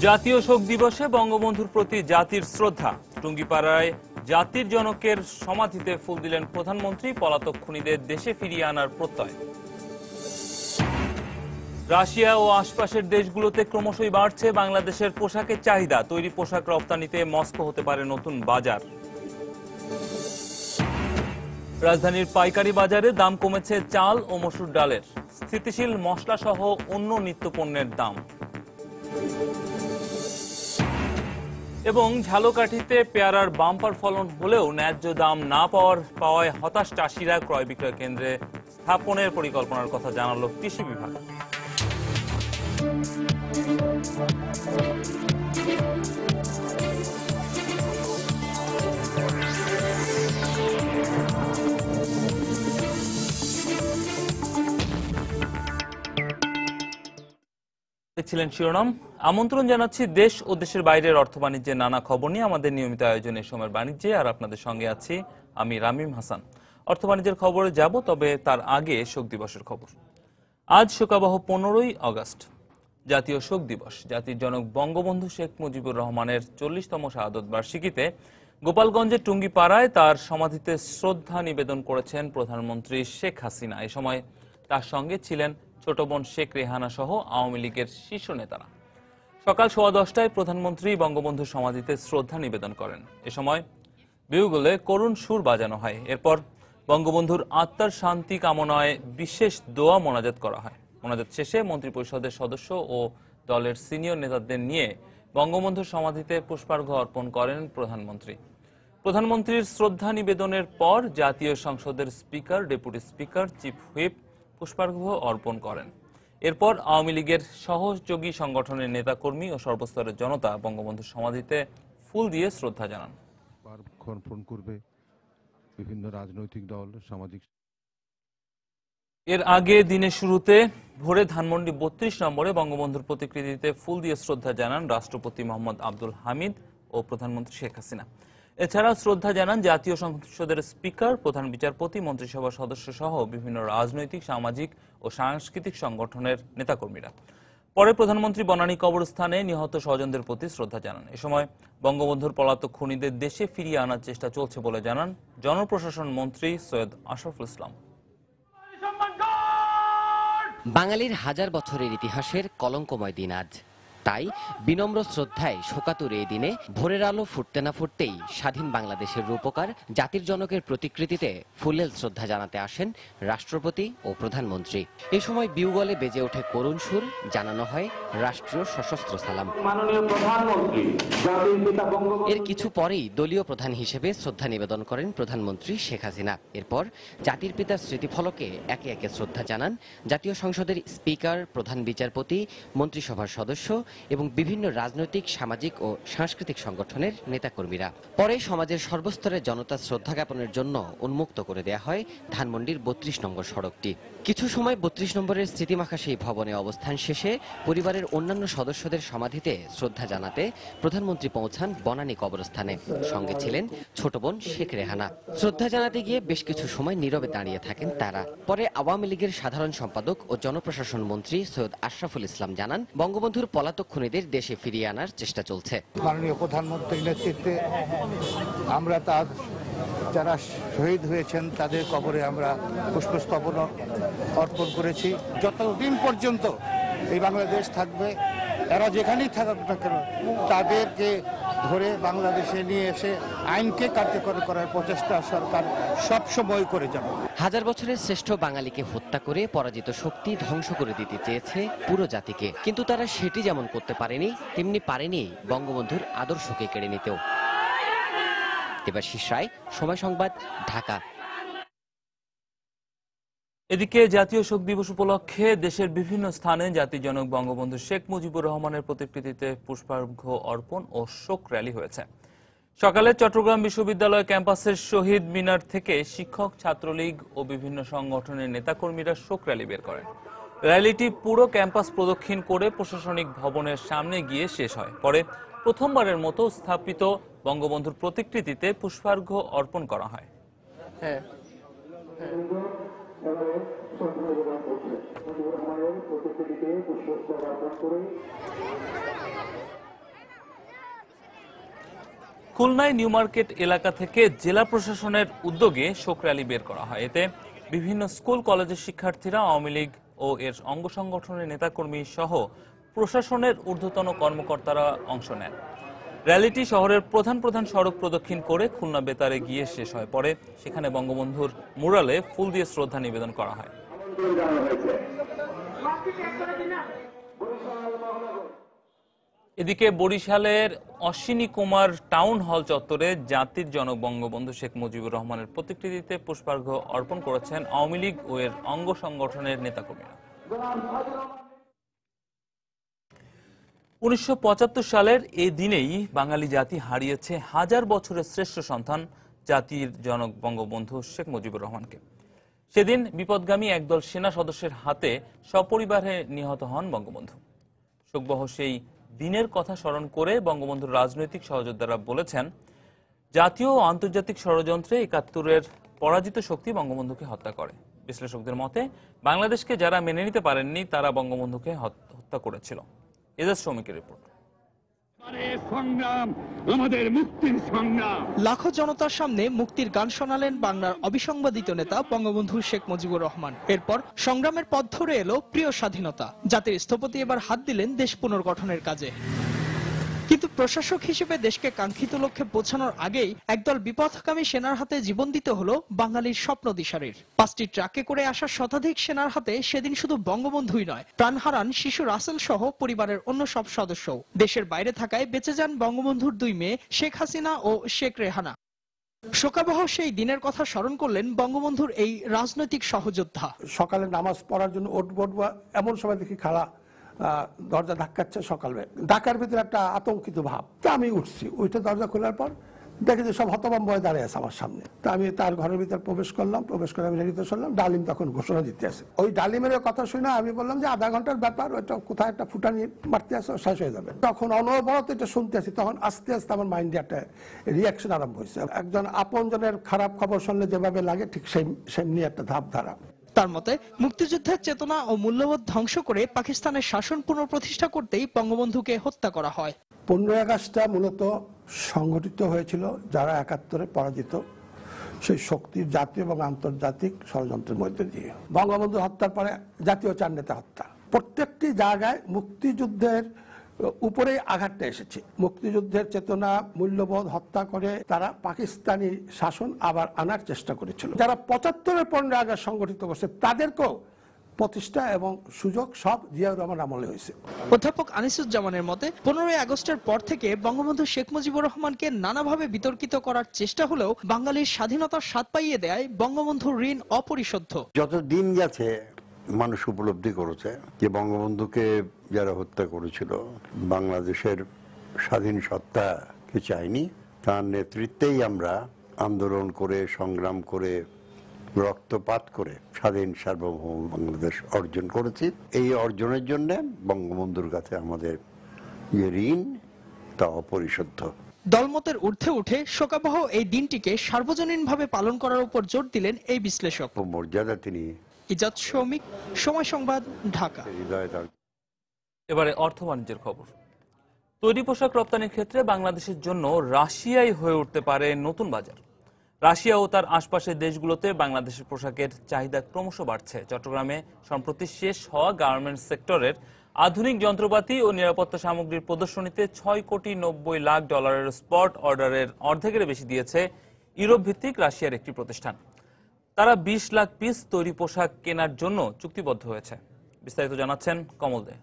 জাতীয় শোক দিবসে বঙ্গবন্ধুর প্রতি জাতির শ্রদ্ধা। টুঙ্গিপাড়ায় জাতির জনকের সমাধিতে ফুল দিলেন প্রধানমন্ত্রী। পলাতক খুনিদের দেশে ফিরিয়ে আনার প্রত্যয়। রাশিয়া ও আশপাশের দেশগুলোতে ক্রমশই বাড়ছে বাংলাদেশের পোশাকের চাহিদা। তৈরি পোশাক রপ্তানিতে মস্কো হতে পারে নতুন বাজার। রাজধানীর পাইকারি বাজারে দাম কমেছে চাল ও মসুর ডালের। স্থিতিশীল মশলা সহ অন্য নিত্যপণ্যের দাম। এবং ঝালকাঠিতে পেয়ারার বাম্পার ফলন হলেও ন্যায্য দাম না পাওয়ায় হতাশ চাষিরা। ক্রয় বিক্রয় কেন্দ্রে স্থাপনের পরিকল্পনার কথা জানালো কৃষি বিভাগ। ছিলেন শিরোনাম। আমন্ত্রণ জানাচ্ছি দেশ ও দেশের বাইরের অর্থ বাণিজ্যের নানা খবর নিয়ে আমাদের নিয়মিত আয়োজনে সময়ের বাণিজ্যে। আর আপনাদের সঙ্গে আছি আমি রামিম হাসান। অর্থ বাণিজ্যের খবরে যাব, তবে তার আগে শোক দিবসের খবর। আজ শোকাবহ 15ই আগস্ট, জাতীয় শোক দিবস। জাতির জনক বঙ্গবন্ধু শেখ মুজিবুর রহমানের 40তম শাহাদত বার্ষিকীতে গোপালগঞ্জের টুঙ্গিপাড়ায় তার সমাধিতে শ্রদ্ধা নিবেদন করেছেন প্রধানমন্ত্রী শেখ হাসিনা। এ সময় তার সঙ্গে ছিলেন ছোট বোন শেখ রেহানা সহ আওয়ামী লীগের শীর্ষ নেতারা। সকাল 10:15টায় প্রধানমন্ত্রী বঙ্গবন্ধুর সমাধিতে শ্রদ্ধা নিবেদন করেন। এ সময় বিউগলে করুণ সুর বাজানো হয়। এরপর বঙ্গবন্ধুর আত্মার শান্তি কামনায় বিশেষ দোয়া মোনাজাত করা হয়। মোনাজাত শেষে মন্ত্রিপরিষদের সদস্য ও দলের সিনিয়র নেতাদের নিয়ে বঙ্গবন্ধুর সমাধিতে পুষ্পার্ঘ্য অর্পণ করেন প্রধানমন্ত্রী। প্রধানমন্ত্রীর শ্রদ্ধা নিবেদনের পর জাতীয় সংসদের speaker, deputy speaker, chief whip পুষ্পার্ঘ্য অর্পণ করেন। এরপর আওয়ামী লীগের সহযোগী সংগঠনের নেতাকর্মী ও সর্বস্তরের জনতা বঙ্গবন্ধুর সমাধিতে ফুল দিয়ে শ্রদ্ধা জানান। অর্পণ করবে বিভিন্ন রাজনৈতিক দল, সামাজিক। এর আগে দিনের শুরুতে ভোরে ধানমন্ডি 32 নম্বরে বঙ্গবন্ধুর প্রতিকৃতিতে ফুল দিয়ে শ্রদ্ধা জানান রাষ্ট্রপতি মোহাম্মদ আব্দুল হামিদ ও প্রধানমন্ত্রী শেখ হাসিনা। এছাড়া শ্রদ্ধা জানান জাতীয় সংসদের স্পিকার, প্রধান বিচারপতি, মন্ত্রিসভার সদস্য সহ বিভিন্ন রাজনৈতিক, সামাজিক ও সাংস্কৃতিক সংগঠনের নেতাকর্মীরা। পরে প্রধানমন্ত্রী বনানী কবরস্থানে নিহত স্বজনদের প্রতি শ্রদ্ধা জানান। এ সময় বঙ্গবন্ধুর পলাতক খুনিদের দেশে ফিরিয়ে আনার চেষ্টা চলছে বলে জানান জনপ্রশাসন মন্ত্রী সৈয়দ আশরাফুল ইসলাম। বাঙালির হাজার বছরের ইতিহাসের কলঙ্কময় দিন আজ। তাই বিনম্র শ্রদ্ধায় শোকাতুর এই দিনে ভোরের আলো ফুটতে না ফুটতেই স্বাধীন বাংলাদেশের রূপকার জাতির জনকের প্রতিকৃতিতে ফুলেল শ্রদ্ধা জানাতে আসেন রাষ্ট্রপতি ও প্রধানমন্ত্রী। এ সময় বিউগলে বেজে ওঠে করুণ সুর, জানানো হয় রাষ্ট্রীয় সশস্ত্র সালাম। এর কিছু পরেই দলীয় প্রধান হিসেবে শ্রদ্ধা নিবেদন করেন প্রধানমন্ত্রী শেখ হাসিনা। এরপর জাতির পিতার স্মৃতিফলকে একে একে শ্রদ্ধা জানান জাতীয় সংসদের স্পিকার, প্রধান বিচারপতি, মন্ত্রিসভার সদস্য এবং বিভিন্ন রাজনৈতিক, সামাজিক ও সাংস্কৃতিক সংগঠনের নেতাকর্মীরা। পরে সমাজের সর্বস্তরের জনতা শ্রদ্ধা জ্ঞাপনের জন্য উন্মুক্ত করে দেয়া হয় ধানমন্ডির 32 নম্বর সড়কটি। কিছু সময় 32 নম্বরের স্মৃতিমাখা সেই ভবনে অবস্থান শেষে পরিবারের অন্যান্য সদস্যদের সমাধিতে শ্রদ্ধা জানাতে প্রধানমন্ত্রী পৌঁছান বনানী কবরস্থানে। সঙ্গে ছিলেন ছোট বোন শেখ রেহানা। শ্রদ্ধা জানাতে গিয়ে বেশ কিছু সময় নীরবে দাঁড়িয়ে থাকেন তারা। পরে আওয়ামী লীগের সাধারণ সম্পাদক ও জনপ্রশাসন মন্ত্রী সৈয়দ আশরাফুল ইসলাম জানান বঙ্গবন্ধুর পলাতক খুনিদের দেশে ফিরিয়ে আনার চেষ্টা চলছে। মাননীয় প্রধানমন্ত্রীর নেতৃত্বে আমরা তার যারা শহীদ হয়েছেন তাদের কবরে আমরা পুষ্পস্তবক অর্পণ করেছি। যতদিন পর্যন্ত এই বাংলাদেশ থাকবে, এরা যেখানেই থাকুক না কেন, তাদেরকে ধরে বাংলাদেশে নিয়ে এসে আইনকে কার্যকর করার প্রচেষ্টা সরকার সবসময় করে যাবে। হাজার বছরের শ্রেষ্ঠ বাঙালিকে হত্যা করে পরাজিত শক্তি ধ্বংস করে দিতে চেয়েছে পুরো জাতিকে, কিন্তু তারা সেটি যেমন করতে পারেনি, তেমনি পারেনি বঙ্গবন্ধুর আদর্শকে কেড়ে নিতেও। দেবাশিস রায়, সময় সংবাদ, ঢাকা। এদিকে জাতীয় শোক দিবস উপলক্ষে দেশের বিভিন্ন স্থানে জাতির জনক বঙ্গবন্ধু শেখ মুজিবুর রহমানের প্রতিকৃতিতে পুষ্পার্ঘ্য অর্পণ ও শোক র্যালি হয়েছে। সকালে চট্টগ্রাম বিশ্ববিদ্যালয় ক্যাম্পাসের শহীদ মিনার থেকে শিক্ষক, ছাত্রলীগ ও বিভিন্ন সংগঠনের নেতাকর্মীরা শোক র্যালি বের করেন। র্যালিটি পুরো ক্যাম্পাস প্রদক্ষিণ করে প্রশাসনিক ভবনের সামনে গিয়ে শেষ হয়। পরে প্রথমবারের মতো স্থাপিত বঙ্গবন্ধুর প্রতিকৃতিতে পুষ্পার্ঘ্য অর্পণ করা হয়। খুলনায় নিউ মার্কেট এলাকা থেকে জেলা প্রশাসনের উদ্যোগে শোক র্যালি বের করা হয়। এতে বিভিন্ন স্কুল কলেজের শিক্ষার্থীরা, আওয়ামী লীগ ও এর অঙ্গ সংগঠনের নেতাকর্মী সহ প্রশাসনের ঊর্ধ্বতন কর্মকর্তারা অংশ নেন। র্যালিটি শহরের প্রধান প্রধান সড়ক প্রদক্ষিণ করে খুলনা বেতারে গিয়ে শেষ হয়। পরে সেখানে বঙ্গবন্ধুর মুরালে ফুল দিয়ে শ্রদ্ধা নিবেদন করা হয়। এদিকে বরিশালের অশ্বিনী কুমার টাউন হল চত্বরে জাতির জনক বঙ্গবন্ধু শেখ মুজিবুর রহমানের প্রতিকৃতিতে পুষ্পার্ঘ্য অর্পণ করেছেন আওয়ামী লীগ ও এর অঙ্গ সংগঠনের নেতাকর্মীরা। 1975 সালের এই দিনেই বাঙালি জাতি হারিয়েছে হাজার বছরের শ্রেষ্ঠ সন্তান জাতির জনক বঙ্গবন্ধু শেখ মুজিবুর রহমানকে। সেদিন বিপদগামী একদল সেনা সদস্যের হাতে সপরিবারে নিহত হন বঙ্গবন্ধু। শোকবহ সেই দিনের কথা স্মরণ করে বঙ্গবন্ধুর রাজনৈতিক সহযোদ্ধারা বলেছেন, জাতীয় ও আন্তর্জাতিক ষড়যন্ত্রে ৭১-এর পরাজিত শক্তি বঙ্গবন্ধুকে হত্যা করে। বিশ্লেষকদের মতে বাংলাদেশকে যারা মেনে নিতে পারেননি তারা বঙ্গবন্ধুকে হত্যা করেছিল। এজাজ শ্রমিকের রিপোর্ট। আমাদের মুক্তির সংগ্রাম। লাখো জনতার সামনে মুক্তির গান শোনালেন বাংলার অবিসংবাদিত নেতা বঙ্গবন্ধু শেখ মুজিবুর রহমান। এরপর সংগ্রামের পথ ধরে এলো প্রিয় স্বাধীনতা। জাতির স্থপতি এবার হাত দিলেন দেশ পুনর্গঠনের কাজে। কিন্তু প্রশাসক হিসেবে দেশকে কাঙ্ক্ষিত লক্ষ্যে পৌঁছানোর আগেই একদল বিপথগামী সেনার হাতে জীবন দিতে হলো বাঙালির স্বপ্ন দিশারির। 5টি ট্রাকে করে আসা শতাধিক সেনার হাতে সেদিন শুধু বঙ্গবন্ধুই নয়, প্রাণ হারান শিশু রাসেল সহ পরিবারের অন্য সব সদস্যও। দেশের বাইরে থাকায় বেঁচে যান বঙ্গবন্ধুর 2 মেয়ে শেখ হাসিনা ও শেখ রেহানা। শোকাবহ সেই দিনের কথা স্মরণ করলেন বঙ্গবন্ধুর এই রাজনৈতিক সহযোদ্ধা। সকালে নামাজ পড়ার জন্য উঠবো এমন সময় দেখি খালা দরজা ধাক্কাচ্ছে। সকালে ঢাকার ভিতরে একটা আতঙ্কিত ভাব। তা আমি উঠছি, উঠে দরজা খোলার পর দেখি যে সব হতভম্ব হয়ে দাঁড়িয়ে আছে আমার সামনে। তা আমি তার ঘরের ভিতরে প্রবেশ করে আমি রেডিতে শুনলাম ডালিম তখন ঘোষণা দিতে আছে। ওই ডালিমের কথা শুনে আমি বললাম যে আধা ঘন্টার ব্যাপার, ওইটা কোথায় একটা ফুটানি মারতে আছে, শেষ হয়ে যাবে। তখন অনবরত এটা শুনতে আছি, তখন আস্তে আস্তে আমার মাইন্ডে একটা রিয়াকশন আরম্ভ হয়েছে। একজন আপনজনের খারাপ খবর শুনলে যেভাবে লাগে ঠিক সেমনি একটা ধারা। তার মতে মুক্তিযুদ্ধের চেতনা ও মূল্যবোধ ধ্বংস করে পাকিস্তানের শাসন পুনঃপ্রতিষ্ঠা করতেই বঙ্গবন্ধুকে হত্যা করা হয়। 15 আগস্টটা মূলত সংগঠিত হয়েছিল যারা ৭১-এ পরাজিত সেই শক্তির জাতীয় এবং আন্তর্জাতিক ষড়যন্ত্রের মধ্যে দিয়ে। বঙ্গবন্ধু হত্যার পরে জাতীয় 4 নেতা হত্যা, প্রত্যেকটি জায়গায় মুক্তিযুদ্ধের উপরে আঘাতটা এসেছে। মুক্তিযুদ্ধের চেতনা মূল্যবোধ হত্যা করে তারা পাকিস্তানি শাসন আবার আনার চেষ্টা করেছিল। যারা 75-এর 15 আগস্ট সংগঠিত করছে তাদেরকেও প্রতিষ্ঠা এবং সুযোগ সব জিয়াউর রহমান আমলে হয়েছে। অধ্যাপক আনিসুজ্জামানের মতে 15ই আগস্টের পর থেকে বঙ্গবন্ধু শেখ মুজিবুর রহমানকে নানাভাবে বিতর্কিত করার চেষ্টা হলেও বাঙালির স্বাধীনতার স্বাদ পাইয়ে দেয় বঙ্গবন্ধুর ঋণ অপরিশোধ্য। যত দিন গেছে মানুষ উপলব্ধি করেছে যে বঙ্গবন্ধুকে যারা হত্যা করেছিল বাংলাদেশের স্বাধীন সত্তাকে চায়নি, তার নেতৃত্বেই আমরা আন্দোলন করে সংগ্রাম করে রক্তপাত করে স্বাধীন সার্বভৌম বাংলাদেশ অর্জন করেছি। এই অর্জনের জন্য বঙ্গবন্ধুর কাছে আমাদের যে ঋণ তা অপরিশোধ্য। দলমতের ঊর্ধ্বে উঠে শোকাবহ এই দিনটিকে সার্বজনীনভাবে পালন করার উপর জোর দিলেন এই বিশ্লেষক। মর্যাদা তিনি। ইজাজ শ্রমিক, সময় সংবাদ, ঢাকা। এবারে অর্থ বাণিজ্যের খবর। তৈরি পোশাক রপ্তানির ক্ষেত্রে বাংলাদেশের জন্য রাশিয়াই হয়ে উঠতে পারে নতুন বাজার। রাশিয়া ও তার আশপাশের দেশগুলোতে বাংলাদেশের পোশাকের চাহিদা ক্রমশ বাড়ছে। চট্টগ্রামে সম্প্রতি শেষ হওয়া গার্মেন্টস সেক্টরের আধুনিক যন্ত্রপাতি ও নিরাপত্তা সামগ্রীর প্রদর্শনীতে $6.90 কোটি স্পট অর্ডারের অর্ধেকের বেশি দিয়েছে ইউরোপ ভিত্তিক রাশিয়ার একটি প্রতিষ্ঠান। তারা 20 লাখ পিস তৈরি পোশাক কেনার জন্য চুক্তিবদ্ধ হয়েছে। বিস্তারিত জানাচ্ছেন কমল দে।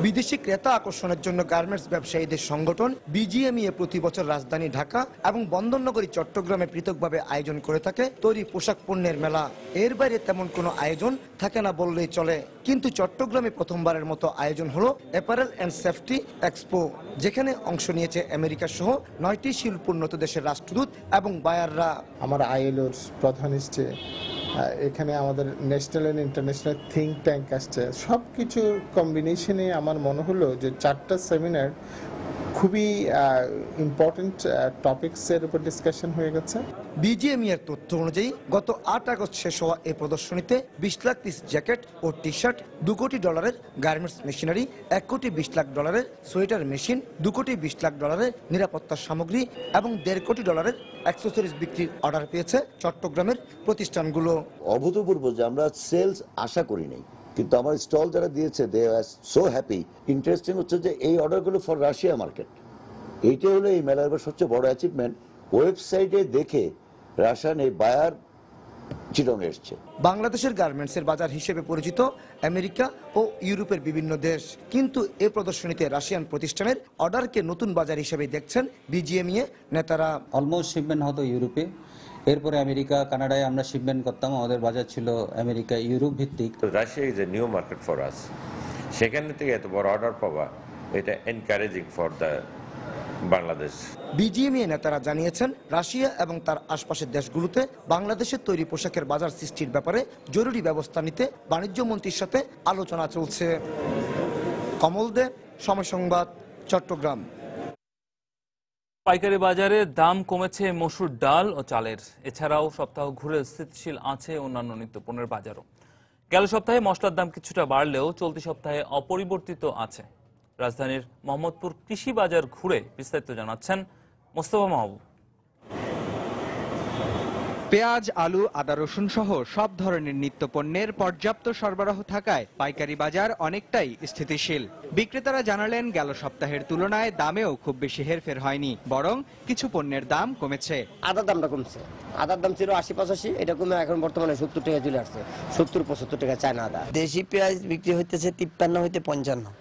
বিদেশি ক্রেতা আকর্ষণের জন্য গার্মেন্টস ব্যবসায়ীদের সংগঠন বিজিএমইএ প্রতি বছর রাজধানী ঢাকা এবং বন্দরনগরী চট্টগ্রামে পৃথকভাবে আয়োজন করে থাকে তৈরি পোশাক পণ্যের মেলা। এর বাইরে তেমন কোনো আয়োজন থাকে না বললেই চলে। কিন্তু চট্টগ্রামে প্রথমবারের মতো আয়োজন হলো অ্যাপারেল অ্যান্ড সেফটি এক্সপো, যেখানে অংশ নিয়েছে আমেরিকা সহ 9টি শিল্পোন্নত দেশের রাষ্ট্রদূত এবং বায়াররা। আমার আইএলওর প্রধান এসছে, এখানে আমাদের national and international think tank আসছে। সব কিছুর কম্বিনেশনে আমার মনে হলো যে 4টা সেমিনার খুবই ইম্পর্টেন্ট টপিকসের উপর ডিসকাশন হয়ে গেছে। বিজিএমইএ এর তথ্য অনুযায়ী গত 8 আগস্ট শেষ হওয়া এই প্রদর্শনীতে 20 লাখ পিস জ্যাকেট ও টি শার্ট, $2 কোটি গার্মেন্টস মেশিনারি, $1 কোটি 20 লাখ সোয়েটার মেশিন, $2 কোটি 20 লাখ নিরাপত্তার সামগ্রী এবং $1.5 কোটি অ্যাক্সেসরিজ বিক্রির অর্ডার পেয়েছে চট্টগ্রামের প্রতিষ্ঠানগুলো। অভূতপূর্ব যে আমরা সেলস আশা করি নাই, কিন্তু আমার স্টল যারা দিয়েছে দে আর সো হ্যাপি। ইন্টারেস্টিং হচ্ছে যে এই অর্ডারগুলো ফর রাশিয়া মার্কেট, এইটাই হলো এই মেলার সবচেয়ে বড় অ্যাচিভমেন্ট। ওয়েবসাইটে দেখে রাশিয়ান এই বায়ার চিটং এসছে। বাংলাদেশের গার্মেন্টসের বাজার হিসেবে পরিচিত আমেরিকা ও ইউরোপের বিভিন্ন দেশ, কিন্তু এ প্রদর্শনীতে রাশিয়ান প্রতিষ্ঠানের অর্ডারকে নতুন বাজার হিসেবে দেখছেন বিজিএমইএ নেতারা। অলমোস্ট শিপমেন্ট হতো ইউরোপে, এরপরে আমেরিকা, কানাডায় আমরা শিপমেন্ট করতাম, আমাদের বাজার ছিল আমেরিকা, ইউরোপ ভিত্তিক। Russia is a new market for us, সেখান থেকে এত বড় অর্ডার পাওয়া এটা encouraging for the Bangladesh. BGMEA নেতারা জানিয়েছেন রাশিয়া এবং তার আশপাশের দেশগুলোতে বাংলাদেশের তৈরি পোশাকের বাজার সৃষ্টির ব্যাপারে জরুরি ব্যবস্থা নিতে বাণিজ্য মন্ত্রীর সাথে আলোচনা চলছে। কমল দে, সময় সংবাদ, চট্টগ্রাম। পাইকারি বাজারে দাম কমেছে মসুর ডাল ও চালের। এছাড়াও সপ্তাহ ঘুরে স্থিতিশীল আছে অন্যান্য নিত্যপণ্যের বাজারও। গেল সপ্তাহে মশলার দাম কিছুটা বাড়লেও চলতি সপ্তাহে অপরিবর্তিত আছে। রাজধানীর মোহাম্মদপুর কৃষি বাজার ঘুরে বিস্তারিত জানাচ্ছেন মোস্তফা মাহবুব। পেঁয়াজ, আলু, আদা, রসুন সহ সব ধরনের নিত্যপণ্যের পর্যাপ্ত সরবরাহ থাকায় পাইকারি বাজার অনেকটাই স্থিতিশীল। বিক্রেতারা জানালেন গেল সপ্তাহের তুলনায় দামেও খুব বেশি হেরফের হয়নি, বরং কিছু পণ্যের দাম কমেছে। আদার দামটা কমছে, আদার দাম ছিল 80-85, এটা কমে এখন বর্তমানে 70 টাকা চলে আসছে। 70-75 টাকা চায়না আদা। দেশি পেঁয়াজ বিক্রি হইতেছে 53 হইতে 55,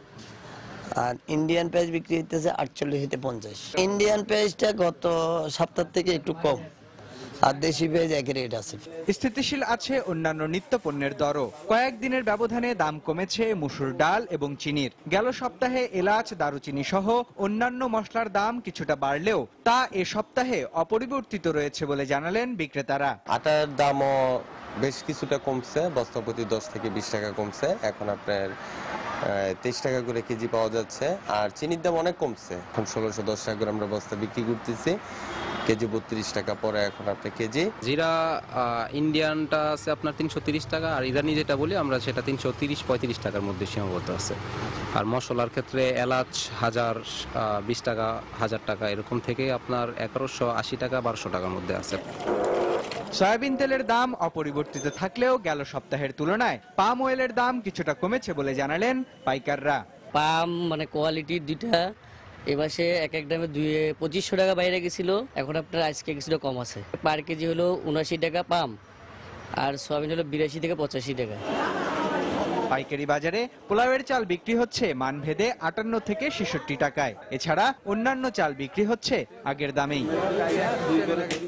আর ইন্ডিয়ান পেঁয়াজ বিক্রি হইতেছে 48 হইতে 50। ইন্ডিয়ান পেঁয়াজটা গত সপ্তাহ থেকে একটু কম, আর দেশি পেঁয়াজ একই রেট আছে। স্থিতিশীল আছে অন্যান্য নিত্যপণ্যের দরও। কয়েকদিনের ব্যবধানে দাম কমেছে মসুর ডাল এবং চিনির। গেল সপ্তাহে এলাচ, দারুচিনি সহ অন্যান্য মশলার দাম কিছুটা বাড়লেও তা এ সপ্তাহে অপরিবর্তিত রয়েছে বলে জানালেন বিক্রেতারা। আটার দামও বেশ কিছুটা কমছে, বস্তা প্রতি 10 থেকে 20 টাকা কমছে। এখন আপনার 23 টাকা করে কেজি পাওয়া যাচ্ছে। আর চিনির দাম অনেক কমছে, এখন 1610 টাকা করে আমরা বস্তা বিক্রি করতেছি, কেজি 32 টাকা পরে এখন আপনার কেজি। জিরা ইন্ডিয়ানটা আছে আপনার 330 টাকা, আর ইরানি যেটা বলি আমরা সেটা 330-35 টাকার মধ্যে সীমাবদ্ধ আছে। আর মশলার ক্ষেত্রে এলাচ 1020 টাকা, 1000 টাকা এরকম থেকে আপনার 1180 টাকা, 1200 টাকার মধ্যে আছে। সয়াবিন তেলের দাম অপরিবর্তিত থাকলেও গেল সপ্তাহের তুলনায় পাম অয়েলের দাম কিছুটা কমেছে বলে জানালেন পাইকাররা। পাম মানে কোয়ালিটি দুইটা এ মাসে এক দামে 2500 টাকা বাইরে গেছিল, এখন আপনার আজকে কিছুটা কম আছে। পার কেজি হলো 79 টাকা পাম, আর সয়াবিন হলো 82 থেকে 85 টাকা। পাইকারি বাজারে পোলাওয়ের চাল বিক্রি হচ্ছে মানভেদে 58 থেকে 66 টাকায়। এছাড়া অন্যান্য চাল বিক্রি হচ্ছে আগের দামেই।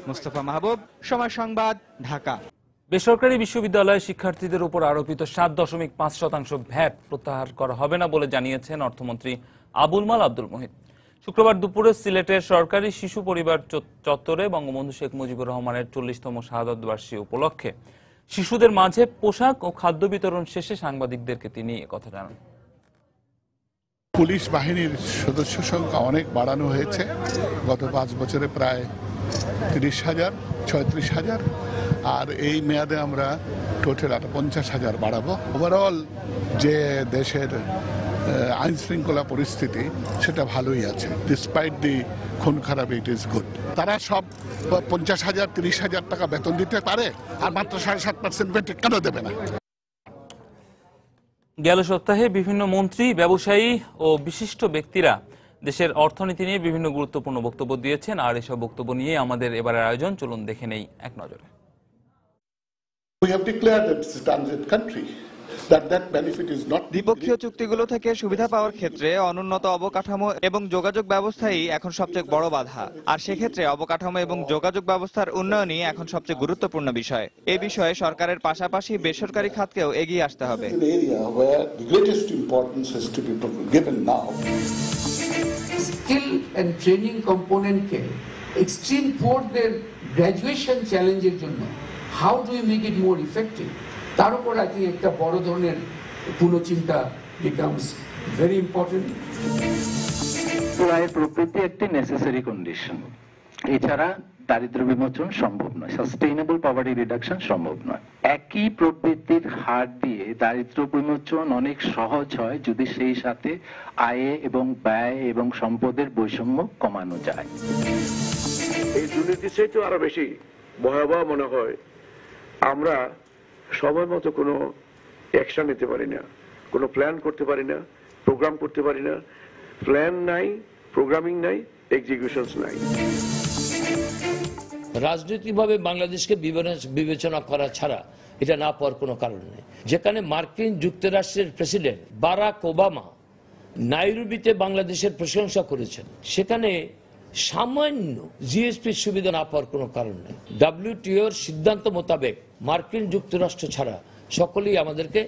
মোস্তফা মাহবুব, সময় সংবাদ, ঢাকা। বেসরকারি বিশ্ববিদ্যালয়ের শিক্ষার্থীদের উপর আরোপিত 7.5% ভ্যাট প্রত্যাহার করা হবে না বলে জানিয়েছেন অর্থমন্ত্রী আবুল মাল আব্দুল মুহিত। শুক্রবার দুপুরে সিলেটের সরকারি শিশু পরিবার চত্বরে বঙ্গবন্ধু শেখ মুজিবুর রহমানের 40তম শাহাদত বার্ষিকী উপলক্ষে শিশুদের মাঝে পোশাক ও খাদ্য বিতরণ শেষে সাংবাদিকদেরকে তিনি একথা জানান। পুলিশ বাহিনীর সদস্য সংখ্যা অনেক বাড়ানো হয়েছে, গত 5 বছরে প্রায় 30,000, 36,000, আর এই মেয়াদে আমরা টোটাল 50,000 বাড়াবো। ওভারঅল যে দেশের আইন শৃঙ্খলা পরিস্থিতি সেটা ভালোই আছে, ডিসপাইট দি খুন খারাপ, ইট ইজ গুড। তারা সব 50,000, 30,000 টাকা বেতন দিতে পারে, আর মাত্র 7.5% ভ্যাট কেন দেবে না? গেল সপ্তাহে বিভিন্ন মন্ত্রী, ব্যবসায়ী ও বিশিষ্ট ব্যক্তিরা দেশের অর্থনীতি নিয়ে বিভিন্ন গুরুত্বপূর্ণ বক্তব্য দিয়েছেন, আর এসব বক্তব্য নিয়ে আমাদের এবারের আয়োজন। চলুন দেখে নেই এক নজরে। We have declared that it's a transit country. That benefit is not. দ্বিপক্ষীয় চুক্তিগুলো থেকে সুবিধা পাওয়ার ক্ষেত্রে অনুন্নত অবকাঠামো এবং যোগাযোগ ব্যবস্থাই এখন সবচেয়ে বড় বাধা, আর সেক্ষেত্রে অবকাঠামো এবং যোগাযোগ ব্যবস্থার উন্নয়নই এখন সবচেয়ে গুরুত্বপূর্ণ বিষয়। এই বিষয়ে সরকারের পাশাপাশি বেসরকারি খাতকেও এগিয়ে আসতে হবে। স্কিল এন্ড ট্রেনিং কম্পোনেন্টকে এক্সট্রিম ফোর্থদের গ্র্যাজুয়েশন চ্যালেঞ্জের জন্য how do you make it more effective, তার উপর আজকে একটা বড় ধরনের পুনঃচিন্তা বিকামস ভেরি ইম্পর্টেন্ট। আয়ের প্রবৃদ্ধি একটি নেসেসারি কন্ডিশন, এছাড়া দারিদ্র্য বিমোচন সম্ভব নয়, সাস্টেইনেবল পভার্টি রিডাকশন সম্ভব নয়। একই প্রবৃদ্ধির হার দিয়ে দারিদ্র্য বিমোচন অনেক সহজ হয় যদি সেই সাথে আয়ে এবং ব্যয় এবং সম্পদের বৈষম্য কমানো যায়। এই দুর্নীতির চাইতে আরো বেশি ভয়াবহ মনে হয় আমরা সময় মতো কোনো অ্যাকশন নিতে পারি না, কোনো প্ল্যান করতে পারি না, প্রোগ্রাম করতে পারি না। প্ল্যান নাই, প্রোগ্রামিং নাই, এক্সিকিউশনস নাই। রাজনৈতিকভাবে বাংলাদেশকে বিবেচনা করা ছাড়া এটা না পাওয়ার কোনো কারণ নেই। যেখানে মার্কিন যুক্তরাষ্ট্রের প্রেসিডেন্ট বারাক ওবামা নাইরোবিতে বাংলাদেশের প্রশংসা করেছেন, সেখানে সামান্য জিএসপি সুবিধা না পাওয়ার কোনো কারণ নেই। WTOর সিদ্ধান্ত মোতাবেক মার্কিন যুক্তরাষ্ট্র ছাড়া সকলেই আমাদেরকে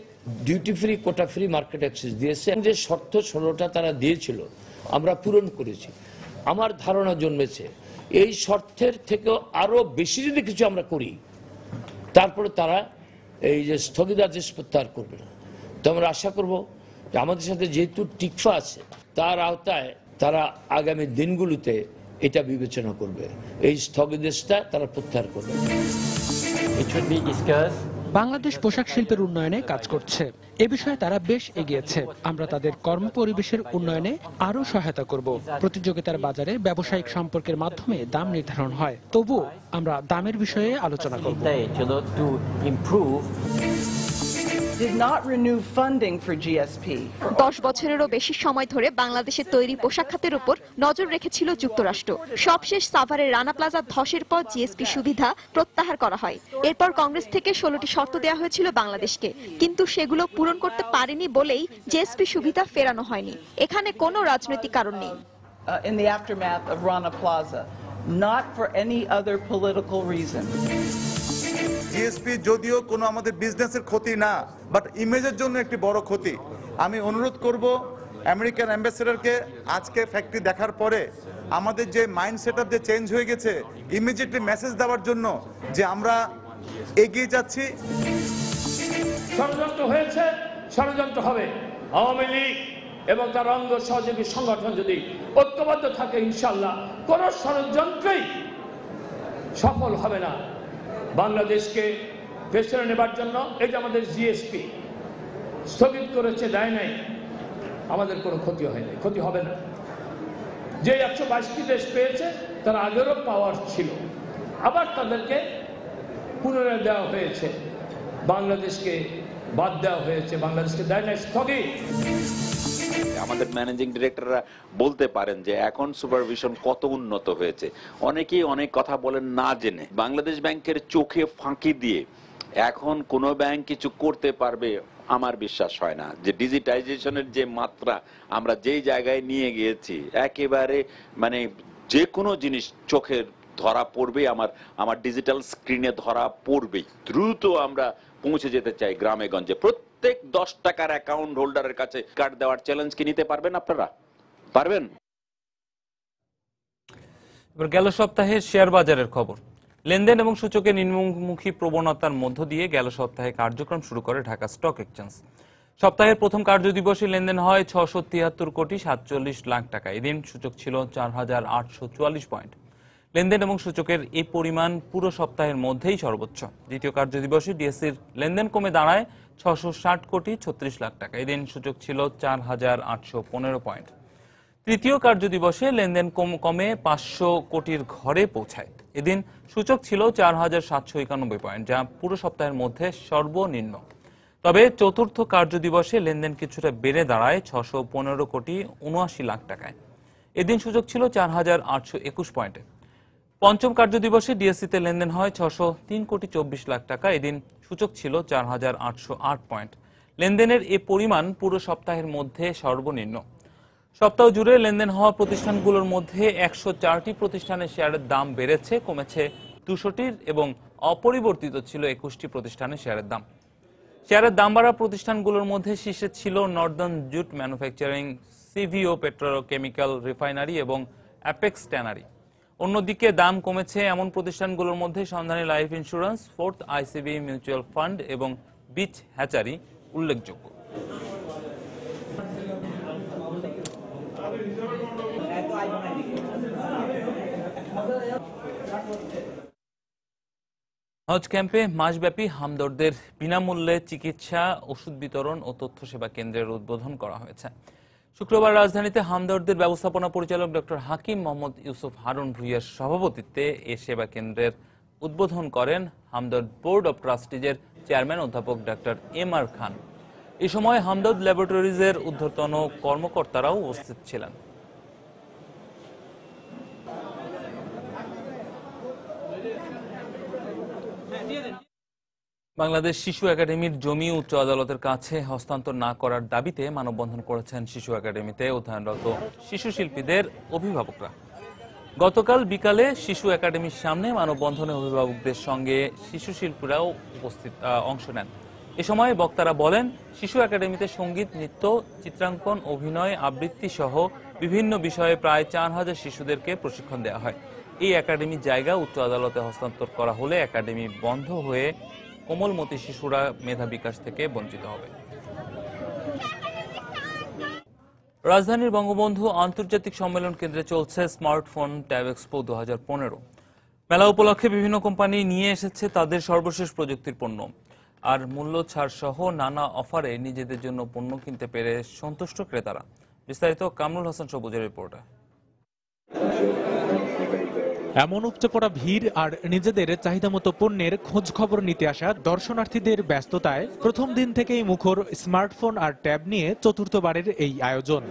duty free, quota free market access দিয়েছে। যে শর্ত 16টা তারা দিয়েছিল আমরা পূরণ করেছি। আমার ধারণা জন্মেছে এই শর্তের থেকেও আরো বেশি যদি কিছু আমরা করি, তারপরে তারা এই যে স্থগিতাদেশ প্রত্যাহার করবে না। তো আমরা আশা করব যে আমাদের সাথে যেহেতু টিকফা আছে, তার আওতায় তারা আগামী দিনগুলোতে এটা বিবেচনা করবে, এই স্থগিতাদেশটা তারা প্রত্যাহার করবে। বাংলাদেশ পোশাক শিল্পের উন্নয়নে কাজ করছে, এ বিষয়ে তারা বেশ এগিয়েছে। আমরা তাদের কর্মপরিবেশের উন্নয়নে আরো সহায়তা করব। প্রতিযোগিতার বাজারে ব্যবসায়িক সম্পর্কের মাধ্যমে দাম নির্ধারণ হয়, তবুও আমরা দামের বিষয়ে আলোচনা করব। did not renew funding for GSP. 10 বছরেরও বেশি সময় ধরে বাংলাদেশের তৈরি পোশাক খাতের উপর নজর রেখেছিল যুক্তরাষ্ট্র। সবশেষ সাভারের রানা প্লাজা ধসের পর জিএসপি সুবিধা প্রত্যাহার করা হয়। এরপর কংগ্রেস থেকে 16টি শর্ত দেওয়া হয়েছিল বাংলাদেশকে, কিন্তু সেগুলো পূরণ করতে পারেনি বলেই জিএসপি সুবিধা ফেরানো হয়নি। এখানে কোনো রাজনৈতিক কারণ নেই। In the aftermath of Rana Plaza, not for any other political reason. GSP যদিও কোনো আমাদের বিজনেসের ক্ষতি না, বাট ইমেজের জন্য একটি বড় ক্ষতি। আমি অনুরোধ করব আমেরিকান অ্যাম্বাসেডরকে আজকে ফ্যাক্টরি দেখার পরে আমাদের যে মাইন্ড সেটআপ যে চেঞ্জ হয়ে গেছে, ইমিডিয়েটলি মেসেজ দেওয়ার জন্য যে আমরা এগিয়ে যাচ্ছি। ষড়যন্ত্র হয়েছে, ষড়যন্ত্র হবে। আওয়ামী লীগ এবং তার অঙ্গ সহযোগী সংগঠন যদি ঐক্যবদ্ধ থাকে, ইনশাল্লাহ কোন ষড়যন্ত্রই সফল হবে না। বাংলাদেশকে পেছনে নেবার জন্য এই যে আমাদের জিএসপি স্থগিত করেছে, দেয় নাই, আমাদের কোনো ক্ষতি হয় নাই, ক্ষতি হবে না। যে 122টি দেশ পেয়েছে তারা আগেরও পাওয়ার ছিল, আবার তাদেরকে পুনরায় দেওয়া হয়েছে। বাংলাদেশকে বাদ দেওয়া হয়েছে, বাংলাদেশকে দেয় নাই, স্থগিত। আমাদের ম্যানেজিং ডিরেক্টররা বলতে পারেন যে এখন সুপারভিশন কত উন্নত হয়েছে। অনেকেই অনেক কথা বলেন না জেনে। বাংলাদেশ ব্যাংকের চোখে ফাঁকি দিয়ে এখন কোনো ব্যাংক কিছু করতে পারবে আমার বিশ্বাস হয় না। যে ডিজিটাইজেশনের যে মাত্রা আমরা যেই জায়গায় নিয়ে গিয়েছি, একেবারে মানে যে কোনো জিনিস চোখে ধরা পড়বে, আমার ডিজিটাল স্ক্রিনে ধরা পড়বেই। দ্রুত আমরা পৌঁছে যেতে চাই গ্রামে গঞ্জে। প্রত্যেক 10 টাকার অ্যাকাউন্ট হোল্ডারের কাছে কার্ড দেওয়ার চ্যালেঞ্জ কি নিতে পারবেন আপনারা? পারবেন? এবার গেল সপ্তাহে শেয়ার বাজারের খবর। লেনদেন এবং সূচকের নিম্নমুখী প্রবণতার মধ্য দিয়ে গেল সপ্তাহে কার্যক্রম শুরু করে ঢাকা স্টক এক্সচেঞ্জ। সপ্তাহের প্রথম কার্যদিবসে লেনদেন হয় 673 কোটি 47 লাখ টাকা। এদিন সূচক ছিল 4844 পয়েন্ট। লেনদেন এবং সূচকের এই পরিমাণ পুরো সপ্তাহের মধ্যেই সর্বোচ্চ। দ্বিতীয় কার্যদিবসে ডিএসসির লেনদেন কমে দাঁড়ায় 660 কোটি 36 লাখ টাকা। এদিন সূচক ছিল 4815 পয়েন্ট। তৃতীয় কার্যদিবসে লেনদেন কমে 500 কোটির ঘরে পৌঁছায়। এদিন সূচক ছিল 4791 পয়েন্ট, যা পুরো সপ্তাহের মধ্যে সর্বনিম্ন। তবে চতুর্থ কার্যদিবসে লেনদেন কিছুটা বেড়ে দাঁড়ায় 615 কোটি 79 লাখ টাকায়। এদিন সূচক ছিল 4821 পয়েন্টে। পঞ্চম কার্যদিবসে ডিএসসিতে লেনদেন হয় 603 কোটি 24 লাখ টাকা। এদিন সূচক ছিল 4808 পয়েন্ট। লেনদেনের এই পরিমাণ পুরো সপ্তাহের মধ্যে সর্বনিম্ন। সপ্তাহ জুড়ে লেনদেন হওয়া প্রতিষ্ঠানগুলোর মধ্যে 104টি প্রতিষ্ঠানের শেয়ারের দাম বেড়েছে, কমেছে 200টির এবং অপরিবর্তিত ছিল 21টি প্রতিষ্ঠানের শেয়ারের দাম। শেয়ারের দাম বাড়া প্রতিষ্ঠানগুলোর মধ্যে শীর্ষে ছিল Northern jute manufacturing, সিভিও petrochemical refinery এবং অ্যাপেক্স ট্যানারি। অন্যদিকে দাম কমেছে এমন প্রতিষ্ঠানগুলোর মধ্যে সন্ধানী life insurance, fourth ICB mutual fund এবং বিচ হ্যাচারি উল্লেখযোগ্য। হজ ক্যাম্পে মাসব্যাপী হামদর্দের বিনামূল্যে চিকিৎসা, ওষুধ বিতরণ ও তথ্য সেবা কেন্দ্রের উদ্বোধন করা হয়েছে। শুক্রবার রাজধানীতে হামদর্দের ব্যবস্থাপনা পরিচালক ডক্টর হাকিম মোহাম্মদ ইউসুফ হারুন ভূঁইয়ার সভাপতিত্বে এ সেবা কেন্দ্রের উদ্বোধন করেন হামদর্দ বোর্ড অব ট্রাস্টিজের চেয়ারম্যান অধ্যাপক ডক্টর এমআর খান। এ সময় হামদর্দ ল্যাবরেটরিজের ঊর্ধ্বতন কর্মকর্তারাও উপস্থিত ছিলেন। বাংলাদেশ শিশু একাডেমির জমি উচ্চ আদালতের কাছে হস্তান্তর না করার দাবিতে মানববন্ধন করেছেন শিশু একাডেমিতে অধ্যয়নরত শিশু শিল্পীদের অভিভাবকরা। গতকাল বিকালে শিশু একাডেমির সামনে মানববন্ধনে অভিভাবকদের সঙ্গে শিশু শিল্পীরাও অংশ নেন। এ সময় বক্তারা বলেন, শিশু একাডেমিতে সঙ্গীত, নৃত্য, চিত্রাঙ্কন, অভিনয়, আবৃত্তি সহ বিভিন্ন বিষয়ে প্রায় 4000 শিশুদেরকে প্রশিক্ষণ দেওয়া হয়। এই একাডেমির জায়গা উচ্চ আদালতে হস্তান্তর করা হলে একাডেমি বন্ধ হয়ে কোমলমতি শিশুরা মেধা বিকাশ থেকে বঞ্চিত হবে। রাজধানীর বঙ্গবন্ধু আন্তর্জাতিক সম্মেলন কেন্দ্রে চলছে স্মার্টফোন ট্যাব এক্সপো 2015। মেলা উপলক্ষে বিভিন্ন কোম্পানি নিয়ে এসেছে তাদের সর্বশেষ প্রযুক্তির পণ্য, আর মূল্য ছাড় সহ নানা অফারে নিজেদের জন্য পণ্য কিনতে পেরে সন্তুষ্ট ক্রেতারা। বিস্তারিত কামরুল হাসান সবুজের রিপোর্টে। এমন উপচে পড়া ভিড় আর নিজেদের চাহিদা মতো পণ্যের খোঁজ খবর নিতে আসা দর্শনার্থীদের ব্যস্ততায় প্রথম দিন থেকেই মুখর স্মার্টফোন আর ট্যাব নিয়ে চতুর্থবারের এই আয়োজন।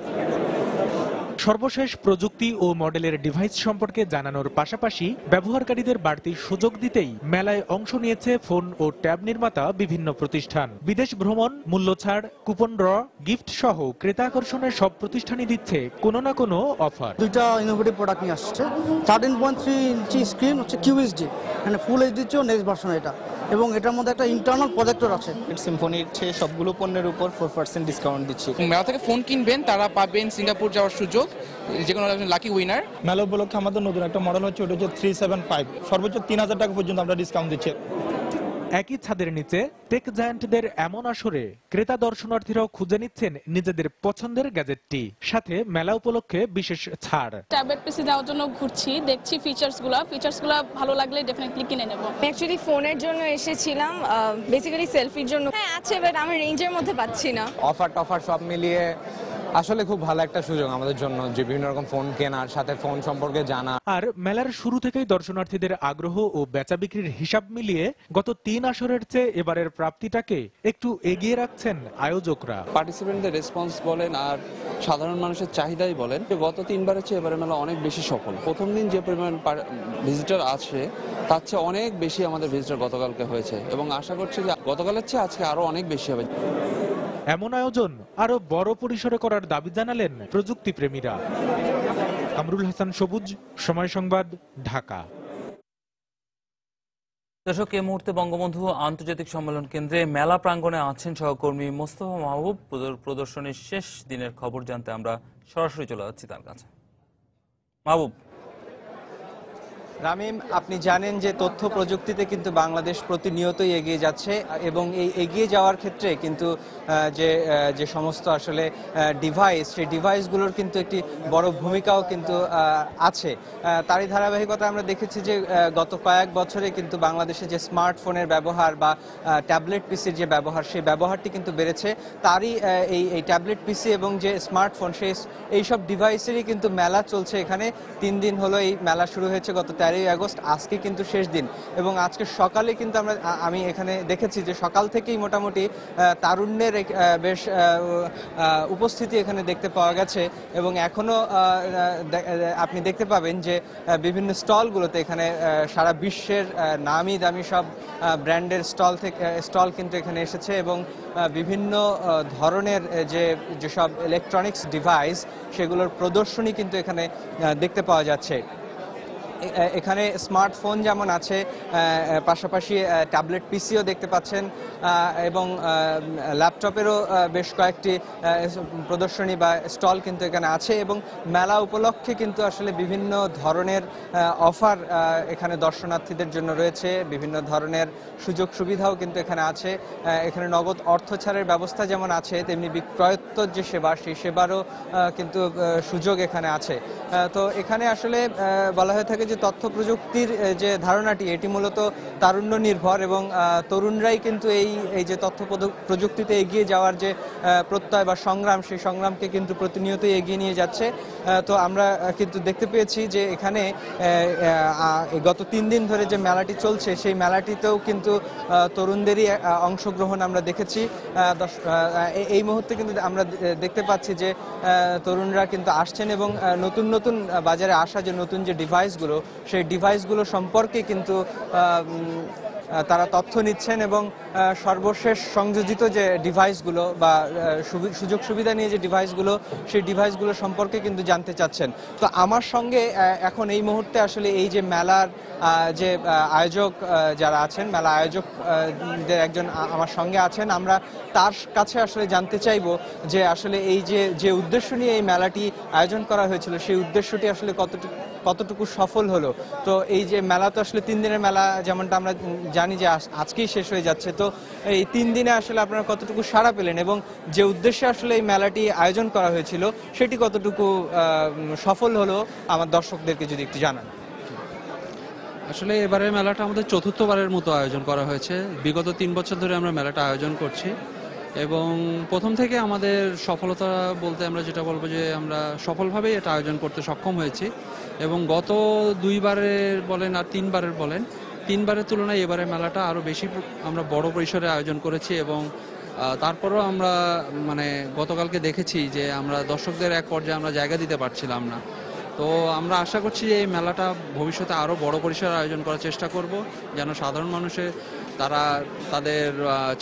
সর্বশেষ প্রযুক্তি ও মডেলের ডিভাইস সম্পর্কে জানানোর পাশাপাশি ব্যবহারকারীদের বাড়তি সুযোগ দিতেই মেলায় অংশ নিয়েছে ফোন ও ট্যাব নির্মাতা বিভিন্ন প্রতিষ্ঠান। বিদেশ ভ্রমণ, মূল্য ছাড়, কুপন ড্র, গিফট সহ ক্রেতা আকর্ষণের সব প্রতিষ্ঠানই দিচ্ছে কোনো না কোনো অফার। দুইটা ইনোভেটিভ প্রোডাক্ট নিয়ে আসছে। 13.3 ইঞ্চি স্ক্রিন হচ্ছে QHD, মানে ফুল এইচডি চেয়েও নেক্সট ভার্সন এটা, এবং এটার মধ্যে একটা ইন্টারনাল প্রজেক্টর আছে। সিম্ফনির সবগুলো পণ্যের উপর 4% ডিসকাউন্ট দিচ্ছি। মেলা থেকে ফোন কিনবেন তারা পাবেন সিঙ্গাপুর যাওয়ার সুযোগ, যে কোনো লাকি উইনার। মেলা উপলক্ষে আমাদের নতুন একটা মডেল হচ্ছে, ওটা হচ্ছে 375, সর্বোচ্চ 3000 টাকা পর্যন্ত আমরা ডিসকাউন্ট দিচ্ছি। একই ছাদের নিচে টেক জায়ান্টদের এমন আসরে ক্রেতা দর্শনার্থীরাও খুঁজে নিচ্ছেন নিজেদের পছন্দের গ্যাজেটটি, সাথে মেলা উপলক্ষে বিশেষ ছাড়। ট্যাবলেট পিসি দেওয়ার জন্য ঘুরছি, দেখছি ফিচার্সগুলো ভালো লাগলে ডেফিনেটলি কিনে নেব। অ্যাকচুয়ালি ফোনের জন্য এসেছিলাম, বেসিক্যালি সেলফির জন্য। হ্যাঁ আছে, বাট আমি রেঞ্জের মধ্যে পাচ্ছি না। অফার সব মিলিয়ে আসলে খুব ভালো একটা সুযোগ আমাদের জন্য, যে বিভিন্ন রকম ফোন কেনার সাথে ফোন সম্পর্কে জানা। আর মেলার শুরু থেকেই দর্শনার্থীদের আগ্রহ ও বেচা বিক্রির হিসাব মিলিয়ে গত 3 আসরের চেয়ে এবারের প্রাপ্তিটাকে একটু এগিয়ে রাখছেন আয়োজকরা। পার্টিসিপেন্টদের রেসপন্স বলেন আর সাধারণ মানুষের চাহিদাই বলেন, গত 3 বারের চেয়ে এবারে মেলা অনেক বেশি সফল। প্রথম দিন যে পরিমাণ ভিজিটর আছে তার চেয়ে অনেক বেশি আমাদের ভিজিটর গতকালকে হয়েছে, এবং আশা করছি যে গতকালের চেয়ে আজকে আরো অনেক বেশি হবে। এমন আয়োজন আরো বড় পরিসরে করার দাবি জানালেন প্রযুক্তি প্রেমীরা। কামরুল হাসান সবুজ, সময় সংবাদ, ঢাকা। দর্শক, এই মুহূর্তে বঙ্গবন্ধু আন্তর্জাতিক সম্মেলন কেন্দ্রে মেলা প্রাঙ্গণে আছেন সহকর্মী মোস্তফা মাহবুব। প্রদর্শনীর শেষ দিনের খবর জানতে আমরা সরাসরি চলে যাচ্ছি তার কাছে। মাহবুব। রামিম, আপনি জানেন যে তথ্য প্রযুক্তিতে কিন্তু বাংলাদেশ প্রতিনিয়তই এগিয়ে যাচ্ছে, এবং এই এগিয়ে যাওয়ার ক্ষেত্রে কিন্তু যে সমস্ত আসলে ডিভাইস, সেই ডিভাইসগুলোর কিন্তু একটি বড় ভূমিকাও কিন্তু আছে। তারই ধারাবাহিকতা আমরা দেখেছি যে গত কয়েক বছরে কিন্তু বাংলাদেশে যে স্মার্টফোনের ব্যবহার বা ট্যাবলেট পিসির যে ব্যবহার, সেই ব্যবহারটি কিন্তু বেড়েছে। তারই এই ট্যাবলেট পিসি এবং যে স্মার্টফোন, এইসব ডিভাইসেরই কিন্তু মেলা চলছে এখানে। 3 দিন হলো এই মেলা শুরু হয়েছে, গত 13ই আগস্ট, আজকে কিন্তু শেষ দিন। এবং আজকে সকালে কিন্তু আমি এখানে দেখেছি যে সকাল থেকেই মোটামুটি তারুণ্যের বেশ উপস্থিতি এখানে দেখতে পাওয়া গেছে, এবং এখনো আপনি দেখতে পাবেন যে বিভিন্ন স্টলগুলোতে এখানে সারা বিশ্বের নামি দামি সব ব্র্যান্ডের স্টল কিন্তু এখানে এসেছে, এবং বিভিন্ন ধরনের যেসব ইলেকট্রনিক্স ডিভাইস, সেগুলোর প্রদর্শনী কিন্তু এখানে দেখতে পাওয়া যাচ্ছে। এখানে স্মার্টফোন যেমন আছে, পাশাপাশি ট্যাবলেট পিসিও দেখতে পাচ্ছেন, এবং ল্যাপটপেরও বেশ কয়েকটি প্রদর্শনী বা স্টল কিন্তু এখানে আছে। এবং মেলা উপলক্ষে কিন্তু আসলে বিভিন্ন ধরনের অফার এখানে দর্শনার্থীদের জন্য রয়েছে, বিভিন্ন ধরনের সুযোগ সুবিধাও কিন্তু এখানে আছে। এখানে নগদ অর্থ ছাড়ের ব্যবস্থা যেমন আছে, তেমনি বিক্রয়োত্তর যে সেবা, সেই সেবারও কিন্তু সুযোগ এখানে আছে। তো এখানে আসলে বলা হয়ে থাকে যে তথ্য প্রযুক্তির যে ধারণাটি এটি মূলত তারুণ্য নির্ভর এবং তরুণরাই কিন্তু এই যে তথ্য প্রযুক্তিতে এগিয়ে যাওয়ার যে প্রত্যয় বা সংগ্রাম, সেই সংগ্রামকে কিন্তু প্রতিনিয়তই এগিয়ে নিয়ে যাচ্ছে। তো আমরা কিন্তু দেখতে পেয়েছি যে এখানে গত 3 দিন ধরে যে মেলাটি চলছে সেই মেলাটিতেও কিন্তু তরুণদেরই অংশগ্রহণ আমরা দেখেছি। এই মুহূর্তে কিন্তু আমরা দেখতে পাচ্ছি যে তরুণরা কিন্তু আসছেন এবং নতুন নতুন বাজারে আসা যে নতুন যে ডিভাইসগুলো, সেই ডিভাইসগুলো সম্পর্কে কিন্তু তারা তথ্য নিচ্ছেন এবং সর্বশেষ সংযোজিত যে ডিভাইসগুলো বা সুযোগ সুবিধা নিয়ে যে ডিভাইসগুলো, সেই ডিভাইসগুলো সম্পর্কে কিন্তু জানতে চাচ্ছেন। তো আমার সঙ্গে এখন এই মুহূর্তে আসলে এই যে মেলার যে আয়োজক যারা আছেন, মেলা আয়োজকদের একজন আমার সঙ্গে আছেন। আমরা তার কাছে আসলে জানতে চাইব যে আসলে এই যে উদ্দেশ্য নিয়ে এই মেলাটি আয়োজন করা হয়েছিল, সেই উদ্দেশ্যটি আসলে কতটুকু সফল হলো। তো এই যে মেলা তো আসলে 3 দিনের মেলা, যেমনটা আমরা জানি যে আজকেই শেষ হয়ে যাচ্ছে। তো এই 3 দিনে আসলে আপনারা কতটুকু সাড়া পেলেন এবং যে উদ্দেশ্যে আসলে এই মেলাটি আয়োজন করা হয়েছিল সেটি কতটুকু সফল হলো আমার দর্শকদেরকে যদি একটু জানান। আসলে এবারে মেলাটা আমাদের 4র্থবারের মতো আয়োজন করা হয়েছে। বিগত 3 বছর ধরে আমরা মেলাটা আয়োজন করছি এবং প্রথম থেকে আমাদের সফলতা বলতে আমরা যেটা বলবো যে আমরা সফলভাবেই এটা আয়োজন করতে সক্ষম হয়েছি এবং গত 2 বারের বলেন আর 3 বারের বলেন, 3 বারের তুলনায় এবারে মেলাটা আরো বেশি আমরা বড় পরিসরে আয়োজন করেছি এবং তারপরও আমরা গতকালকে দেখেছি যে আমরা দর্শকদের এক পর্যায়ে আমরা জায়গা দিতে পারছিলাম না। তো আমরা আশা করছি যে এই মেলাটা ভবিষ্যতে আরো বড় পরিসরে আয়োজন করার চেষ্টা করব, যেন সাধারণ মানুষের তারা তাদের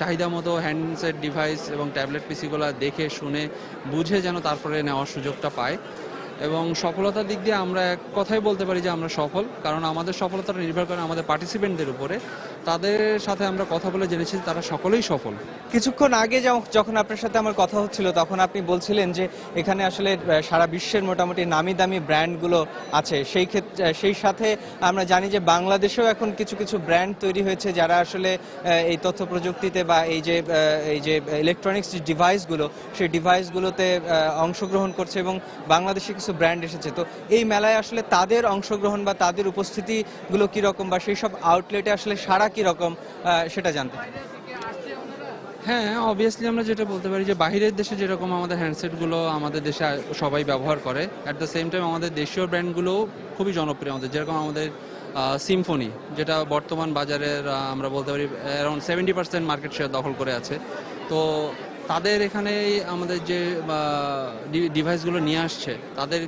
চাহিদা মতো হ্যান্ডসেট ডিভাইস এবং ট্যাবলেট পিসিগুলো দেখে শুনে বুঝে যেন তারপরে নেওয়ার সুযোগটা পায়। এবং সফলতার দিক দিয়ে আমরা এক কথাই বলতে পারি যে আমরা সফল, কারণ আমাদের সফলতাটা নির্ভর করে আমাদের পার্টিসিপেন্টদের উপরে। তাদের সাথে আমরা কথা বলে জেনেছি তারা সকলেই সফল। কিছুক্ষণ আগে যখন আপনার সাথে আমার কথা হচ্ছিল তখন আপনি বলছিলেন যে এখানে আসলে সারা বিশ্বের মোটামুটি নামি দামি ব্র্যান্ডগুলো আছে। সেই সাথে আমরা জানি যে বাংলাদেশেও এখন কিছু কিছু ব্র্যান্ড তৈরি হয়েছে যারা আসলে এই তথ্য প্রযুক্তিতে বা এই যে ইলেকট্রনিক্স যে ডিভাইসগুলো, সেই ডিভাইসগুলোতে অংশগ্রহণ করছে এবং বাংলাদেশে কিছু ব্র্যান্ড এসেছে। তো এই মেলায় আসলে তাদের অংশগ্রহণ বা তাদের উপস্থিতিগুলো কীরকম বা সেই সব আউটলেটে আসলে সারা কীরকম সেটা জানতে। হ্যাঁ, অবভিয়াসলি আমরা যেটা বলতে পারি যে বাহিরের দেশে যেরকম আমাদের হ্যান্ডসেটগুলো আমাদের দেশে সবাই ব্যবহার করে, অ্যাট দ্য সেম টাইম আমাদের দেশীয় ব্র্যান্ডগুলো খুবই জনপ্রিয় আমাদের, যেরকম আমাদের সিম্ফনি, যেটা বর্তমান বাজারের আমরা বলতে পারি অ্যারাউন্ড 70% মার্কেট শেয়ার দখল করে আছে। তো তাদের এখানে আমাদের যে ডিভাইসগুলো নিয়ে আসছে, তাদের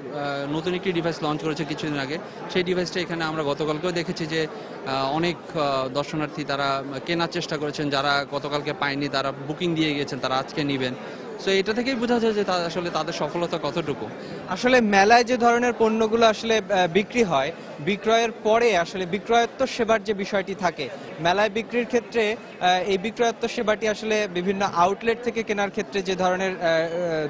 নতুন একটি ডিভাইস লঞ্চ করেছে কিছুদিন আগে। সেই ডিভাইসটা এখানে আমরা গতকালকেও দেখেছি যে অনেক দর্শনার্থী তারা কেনার চেষ্টা করেছেন, যারা গতকালকে পায়নি তারা বুকিং দিয়ে গিয়েছেন, তারা আজকে নেবেন। সো এটা থেকেই বোঝা যায় যে আসলে তাদের সফলতা কতটুকু। আসলে মেলায় যে ধরনের পণ্যগুলো আসলে বিক্রি হয়, বিক্রয়ের পরে আসলে বিক্রয়োত্ত সেবার যে বিষয়টি থাকে, মেলায় বিক্রির ক্ষেত্রে এই বিক্রয়োত্ত সেবাটি আসলে বিভিন্ন আউটলেট থেকে কেনার ক্ষেত্রে যে ধরনের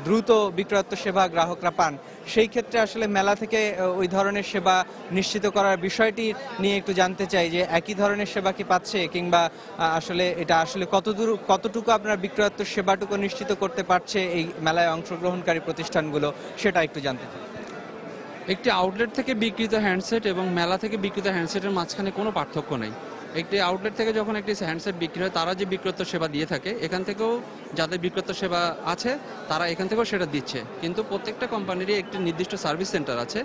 দ্রুত বিক্রয়োত্ত সেবা গ্রাহকরা পান, সেই ক্ষেত্রে আসলে মেলা থেকে ওই ধরনের সেবা নিশ্চিত করার বিষয়টি নিয়ে একটু জানতে চাই যে একই ধরনের সেবা কি পাচ্ছে, কিংবা আসলে এটা আসলে কতটুকু আপনার বিক্রয়োত্ত সেবাটুকু নিশ্চিত করতে পারছে এই মেলায় অংশগ্রহণকারী প্রতিষ্ঠানগুলো, সেটা একটু জানতে চাই। একটি আউটলেট থেকে বিক্রিত হ্যান্ডসেট এবং মেলা থেকে বিক্রিত হ্যান্ডসেটের মাঝখানে কোনো পার্থক্য নেই। একটি আউটলেট থেকে যখন একটি হ্যান্ডসেট বিক্রি হয়, তারা যে বিক্রয়োত্ত সেবা দিয়ে থাকে, এখান থেকেও যাদের বিক্রয়োত্ত সেবা আছে তারা এখান থেকেও সেটা দিচ্ছে। কিন্তু প্রত্যেকটা কোম্পানিরই একটি নির্দিষ্ট সার্ভিস সেন্টার আছে,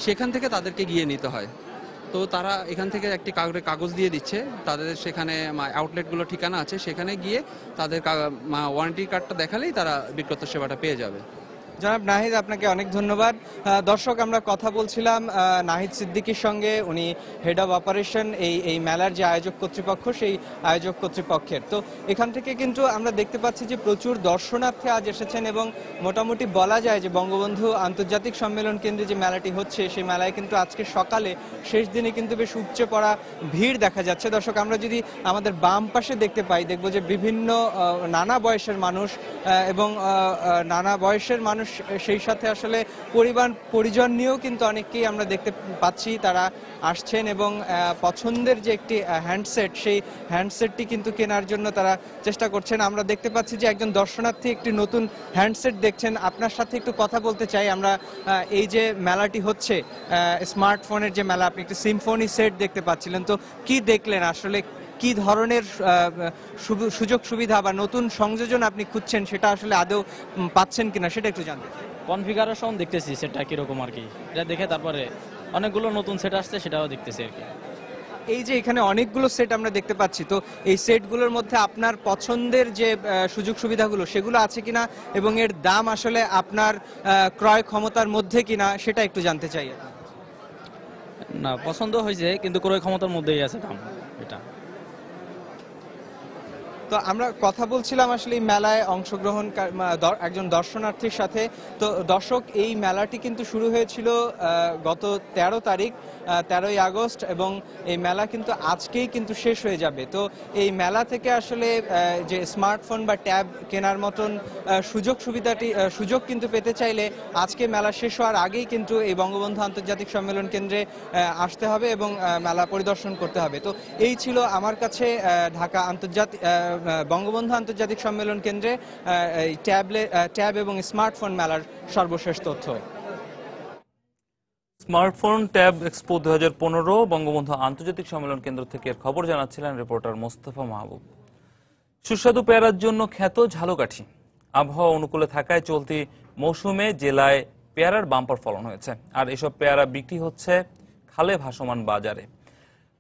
সেখান থেকে তাদেরকে গিয়ে নিতে হয়। তো তারা এখান থেকে একটি কাগজ দিয়ে দিচ্ছে, তাদের সেখানে আউটলেটগুলো ঠিকানা আছে, সেখানে গিয়ে তাদের ওয়ারেন্টি কার্ডটা দেখালেই তারা বিক্রয়োত্ত সেবাটা পেয়ে যাবে। জনাব নাহিদ, আপনাকে অনেক ধন্যবাদ। দর্শক, আমরা কথা বলছিলাম নাহিদ সিদ্দিকীর সঙ্গে, উনি হেড অব অপারেশন এই মেলার যে আয়োজক কর্তৃপক্ষ, সেই আয়োজক কর্তৃপক্ষের। তো এখান থেকে কিন্তু আমরা দেখতে পাচ্ছি যে প্রচুর দর্শনার্থী আজ এসেছেন এবং মোটামুটি বলা যায় যে বঙ্গবন্ধু আন্তর্জাতিক সম্মেলন কেন্দ্রে যে মেলাটি হচ্ছে, সেই মেলায় কিন্তু আজকে সকালে শেষ দিনে কিন্তু বেশ উপচে পড়া ভিড় দেখা যাচ্ছে। দর্শক, আমরা যদি আমাদের বাম পাশে দেখব যে বিভিন্ন নানা বয়সের মানুষ এবং নানা বয়সের মানুষ সেই সাথে আসলে পরিজন নিয়েও কিন্তু অনেককেই আমরা দেখতে পাচ্ছি তারা আসছেন এবং পছন্দের যে একটি হ্যান্ডসেট, সেই হ্যান্ডসেটটি কিন্তু কেনার জন্য তারা চেষ্টা করছেন। আমরা দেখতে পাচ্ছি যে একজন দর্শনার্থী একটি নতুন হ্যান্ডসেট দেখছেন। আপনার সাথে একটু কথা বলতে চাই। আমরা এই যে মেলাটি হচ্ছে স্মার্টফোনের যে মেলা, আপনি একটি সিম্ফনি সেট দেখতে পাচ্ছিলেন, তো কি দেখলেন আসলে? কি ধরনের সুযোগ সুবিধা বা নতুন সংযোজন আপনি খুঁজছেন সেটা আসলে আদৌ পাচ্ছেন কিনা সেটা একটু জানতে। কনফিগারেশন দেখতেছি সেটা কিরকম আর কি, এটা দেখে তারপরে অনেকগুলো নতুন সেট আসছে সেটাও দেখতেছি আর কি। এই যে এখানে অনেকগুলো সেট আমরা দেখতে পাচ্ছি, তো এই সেটগুলোর মধ্যে আপনার পছন্দের যে সুযোগ সুবিধাগুলো সেগুলো আছে কিনা এবং এর দাম আসলে আপনার ক্রয় ক্ষমতার মধ্যে কিনা সেটা একটু জানতে চাই। না, পছন্দ হয়েছে কিন্তু ক্রয় ক্ষমতার মধ্যেই আছে দাম এটা। তো আমরা কথা বলছিলাম আসলে এই মেলায় অংশগ্রহণ একজন দর্শনার্থীর সাথে। তো দর্শক, এই মেলাটি কিন্তু শুরু হয়েছিল গত 13 তারিখ, 13ই আগস্ট, এবং এই মেলা কিন্তু আজকেই কিন্তু শেষ হয়ে যাবে। তো এই মেলা থেকে আসলে যে স্মার্টফোন বা ট্যাব কেনার মতন সুযোগ কিন্তু পেতে চাইলে আজকে মেলা শেষ হওয়ার আগেই কিন্তু এই বঙ্গবন্ধু আন্তর্জাতিক সম্মেলন কেন্দ্রে আসতে হবে এবং মেলা পরিদর্শন করতে হবে। তো এই ছিল আমার কাছে ঢাকা বঙ্গবন্ধু আন্তর্জাতিক সম্মেলন কেন্দ্রে ট্যাব এবং স্মার্টফোন মেলার সর্বশেষ তথ্য। স্মার্টফোন ট্যাব এক্সপো 2015 বঙ্গবন্ধু আন্তর্জাতিক সম্মেলন কেন্দ্র থেকে খবর জানাচ্ছিলেন রিপোর্টার মোস্তফা মাহবুব। সুস্বাদু পেয়ারার জন্য খ্যাত ঝালকাঠি। আবহাওয়া অনুকূলে থাকায় চলতি মৌসুমে জেলায় পেয়ারার বাম্পার ফলন হয়েছে, আর এসব পেয়ারা বিক্রি হচ্ছে খালে ভাসমান বাজারে।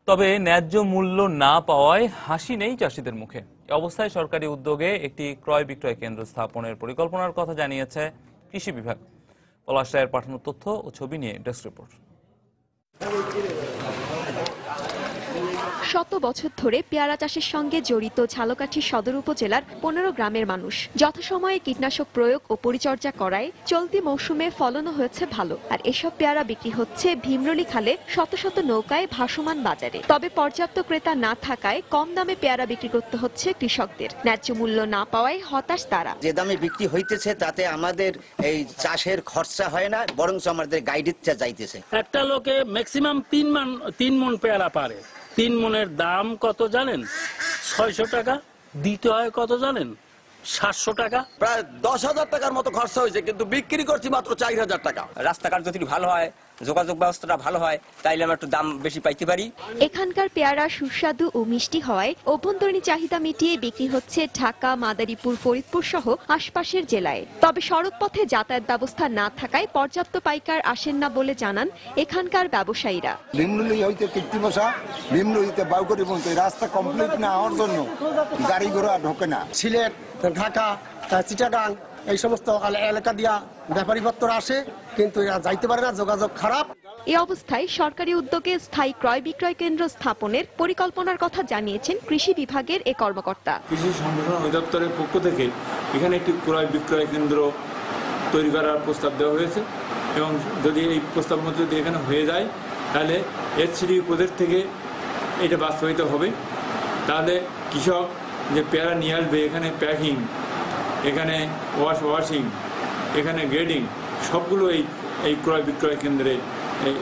তবে ন্যায্য মূল্য না পাওয়ায় হাসি নেই চাষিদের মুখে। এই অবস্থায় সরকারি উদ্যোগে একটি ক্রয় বিক্রয় কেন্দ্র স্থাপনের পরিকল্পনার কথা জানিয়েছে কৃষি বিভাগ। পলাশ রায়ের পাঠানো তথ্য ও ছবি নিয়ে ডেস্ক রিপোর্ট। শত বছর ধরে পেয়ারা চাষের সঙ্গে জড়িত ঝালকাঠি সদর উপজেলার 15 গ্রামের মানুষ যথাসময়ে কীটনাশক প্রয়োগ ও পরিচর্যা করায় চলতি মৌসুমে ফলনও হয়েছে ভালো। আর এসব পেয়ারা বিক্রি হচ্ছে ভীমরুলি খালে শত শত নৌকায় ভাসমান বাজারে। তবে পর্যাপ্ত ক্রেতা না থাকায় কম দামে পেয়ারা বিক্রি করতে হচ্ছে কৃষকদের। ন্যায্য মূল্য না পাওয়ায় হতাশ তারা। যে দামে বিক্রি হইতেছে তাতে আমাদের এই চাষের খরচা হয় না, বরং আমাদের গাইডেরটা যাইতেছে। একটা লোকে ম্যাক্সিমাম 3 মণ পেয়ারা পারে। 3 মণের দাম কত জানেন? 600 টাকা। দিতে হয় কত জানেন? 700 টাকা। প্রায় 10,000 টাকার মতো খরচা হয়েছে, কিন্তু বিক্রি করছি মাত্র 4,000 টাকা। রাস্তাঘাট যদি ভালো হয়, যোগাযোগ ব্যবস্থাটা ভালো হয়, তাইলে আমরা একটু দাম বেশি পাইতে পারি। এখানকার পেয়ারা সুস্বাদু ও মিষ্টি হওয়ায় অভ্যন্তরীণ চাহিদা মিটিয়ে বিক্রি হচ্ছে ঢাকা, মাদারীপুর, ফরিদপুর সহ আশপাশের জেলায়। তবে সড়ক পথে যাতায়াত ব্যবস্থা না থাকায় পর্যাপ্ত পাইকার আসেন না বলে জানান এখানকার ব্যবসায়ীরা। ভীমরুলি হইতে কৃত্রিমশা, ভীমরুলি হইতে বাউকরি পর্যন্ত রাস্তা কমপ্লিট না হওয়ার জন্য গাড়ি ঘোড়া ঢোকে না। সিলেট, ঢাকা, চিটাগাং এই সমস্ত এলাকা দিয়া ব্যাপারীপত্র আসে, কিন্তু এরা যাইতে পারে না, যোগাযোগ খারাপ। এই অবস্থায় সরকারি উদ্যোগে স্থায়ী ক্রয় বিক্রয় কেন্দ্র স্থাপনের পরিকল্পনার কথা জানিয়েছেন কৃষি বিভাগের এই কর্মকর্তা। কৃষি সম্প্রসারণ অধিদপ্তরের পক্ষ থেকে এখানে একটি ক্রয় বিক্রয় কেন্দ্র তৈরি করার প্রস্তাব দেওয়া হয়েছে এবং যদি এই প্রস্তাব মতো যদি এখানে হয়ে যায় তাহলে HCD প্রজেক্ট থেকে এটা বাস্তবায়িত হবে। তাহলে কৃষক যে পেয়ারা নিয়ে আসবে, এখানে প্যাকিং, এখানে ওয়াশিং, এখানে গ্রেডিং সবগুলো এই ক্রয় বিক্রয় কেন্দ্রে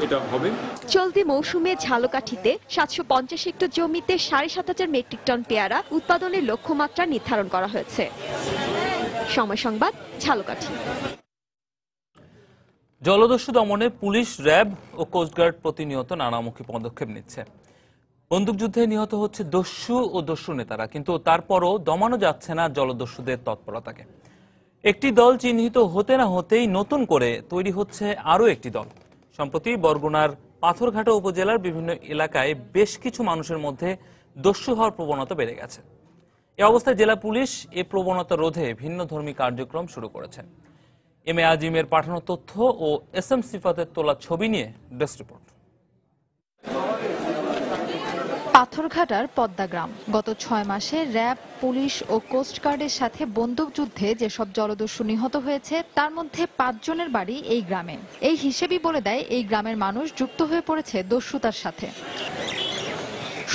এটা হবে। চলতি মৌসুমে ঝালকাঠিতে 750 হেক্টর জমিতে 7,500 মেট্রিক টন পেয়ারা উৎপাদনের লক্ষ্যমাত্রা নির্ধারণ করা হয়েছে। সময় সংবাদ, ঝালকাঠি। জলদস্যু দমনে পুলিশ, র্যাব ও কোস্টগার্ড প্রতিনিয়ত নানামুখী পদক্ষেপ নিচ্ছে। বন্দুকযুদ্ধে নিহত হচ্ছে দস্যু ও দস্যু নেতারা, কিন্তু তারপরও দমানো যাচ্ছে না জলদস্যুদের তৎপরতাকে। একটি দল চিহ্নিত হতে না হতেই নতুন করে তৈরি হচ্ছে আরও একটি দল। সম্প্রতি বরগুনার পাথরঘাটা উপজেলার বিভিন্ন এলাকায় বেশ কিছু মানুষের মধ্যে দস্যু হওয়ার প্রবণতা বেড়ে গেছে। এ অবস্থায় জেলা পুলিশ এ প্রবণতা রোধে ভিন্নধর্মী কার্যক্রম শুরু করেছে। এম এ আজিমের পাঠানো তথ্য ও SM সিফাতের তোলা ছবি নিয়ে ডেস্ক রিপোর্ট। পাথরঘাটার পদ্মাগ্রাম। গত 6 মাসে র্যাব, পুলিশ ও কোস্টগার্ডের সাথে বন্দুকযুদ্ধে যেসব জলদস্যু নিহত হয়েছে তার মধ্যে 5 জনের বাড়ি এই গ্রামে। এই হিসেবই বলে দেয় এই গ্রামের মানুষ যুক্ত হয়ে পড়েছে দস্যুতার সাথে।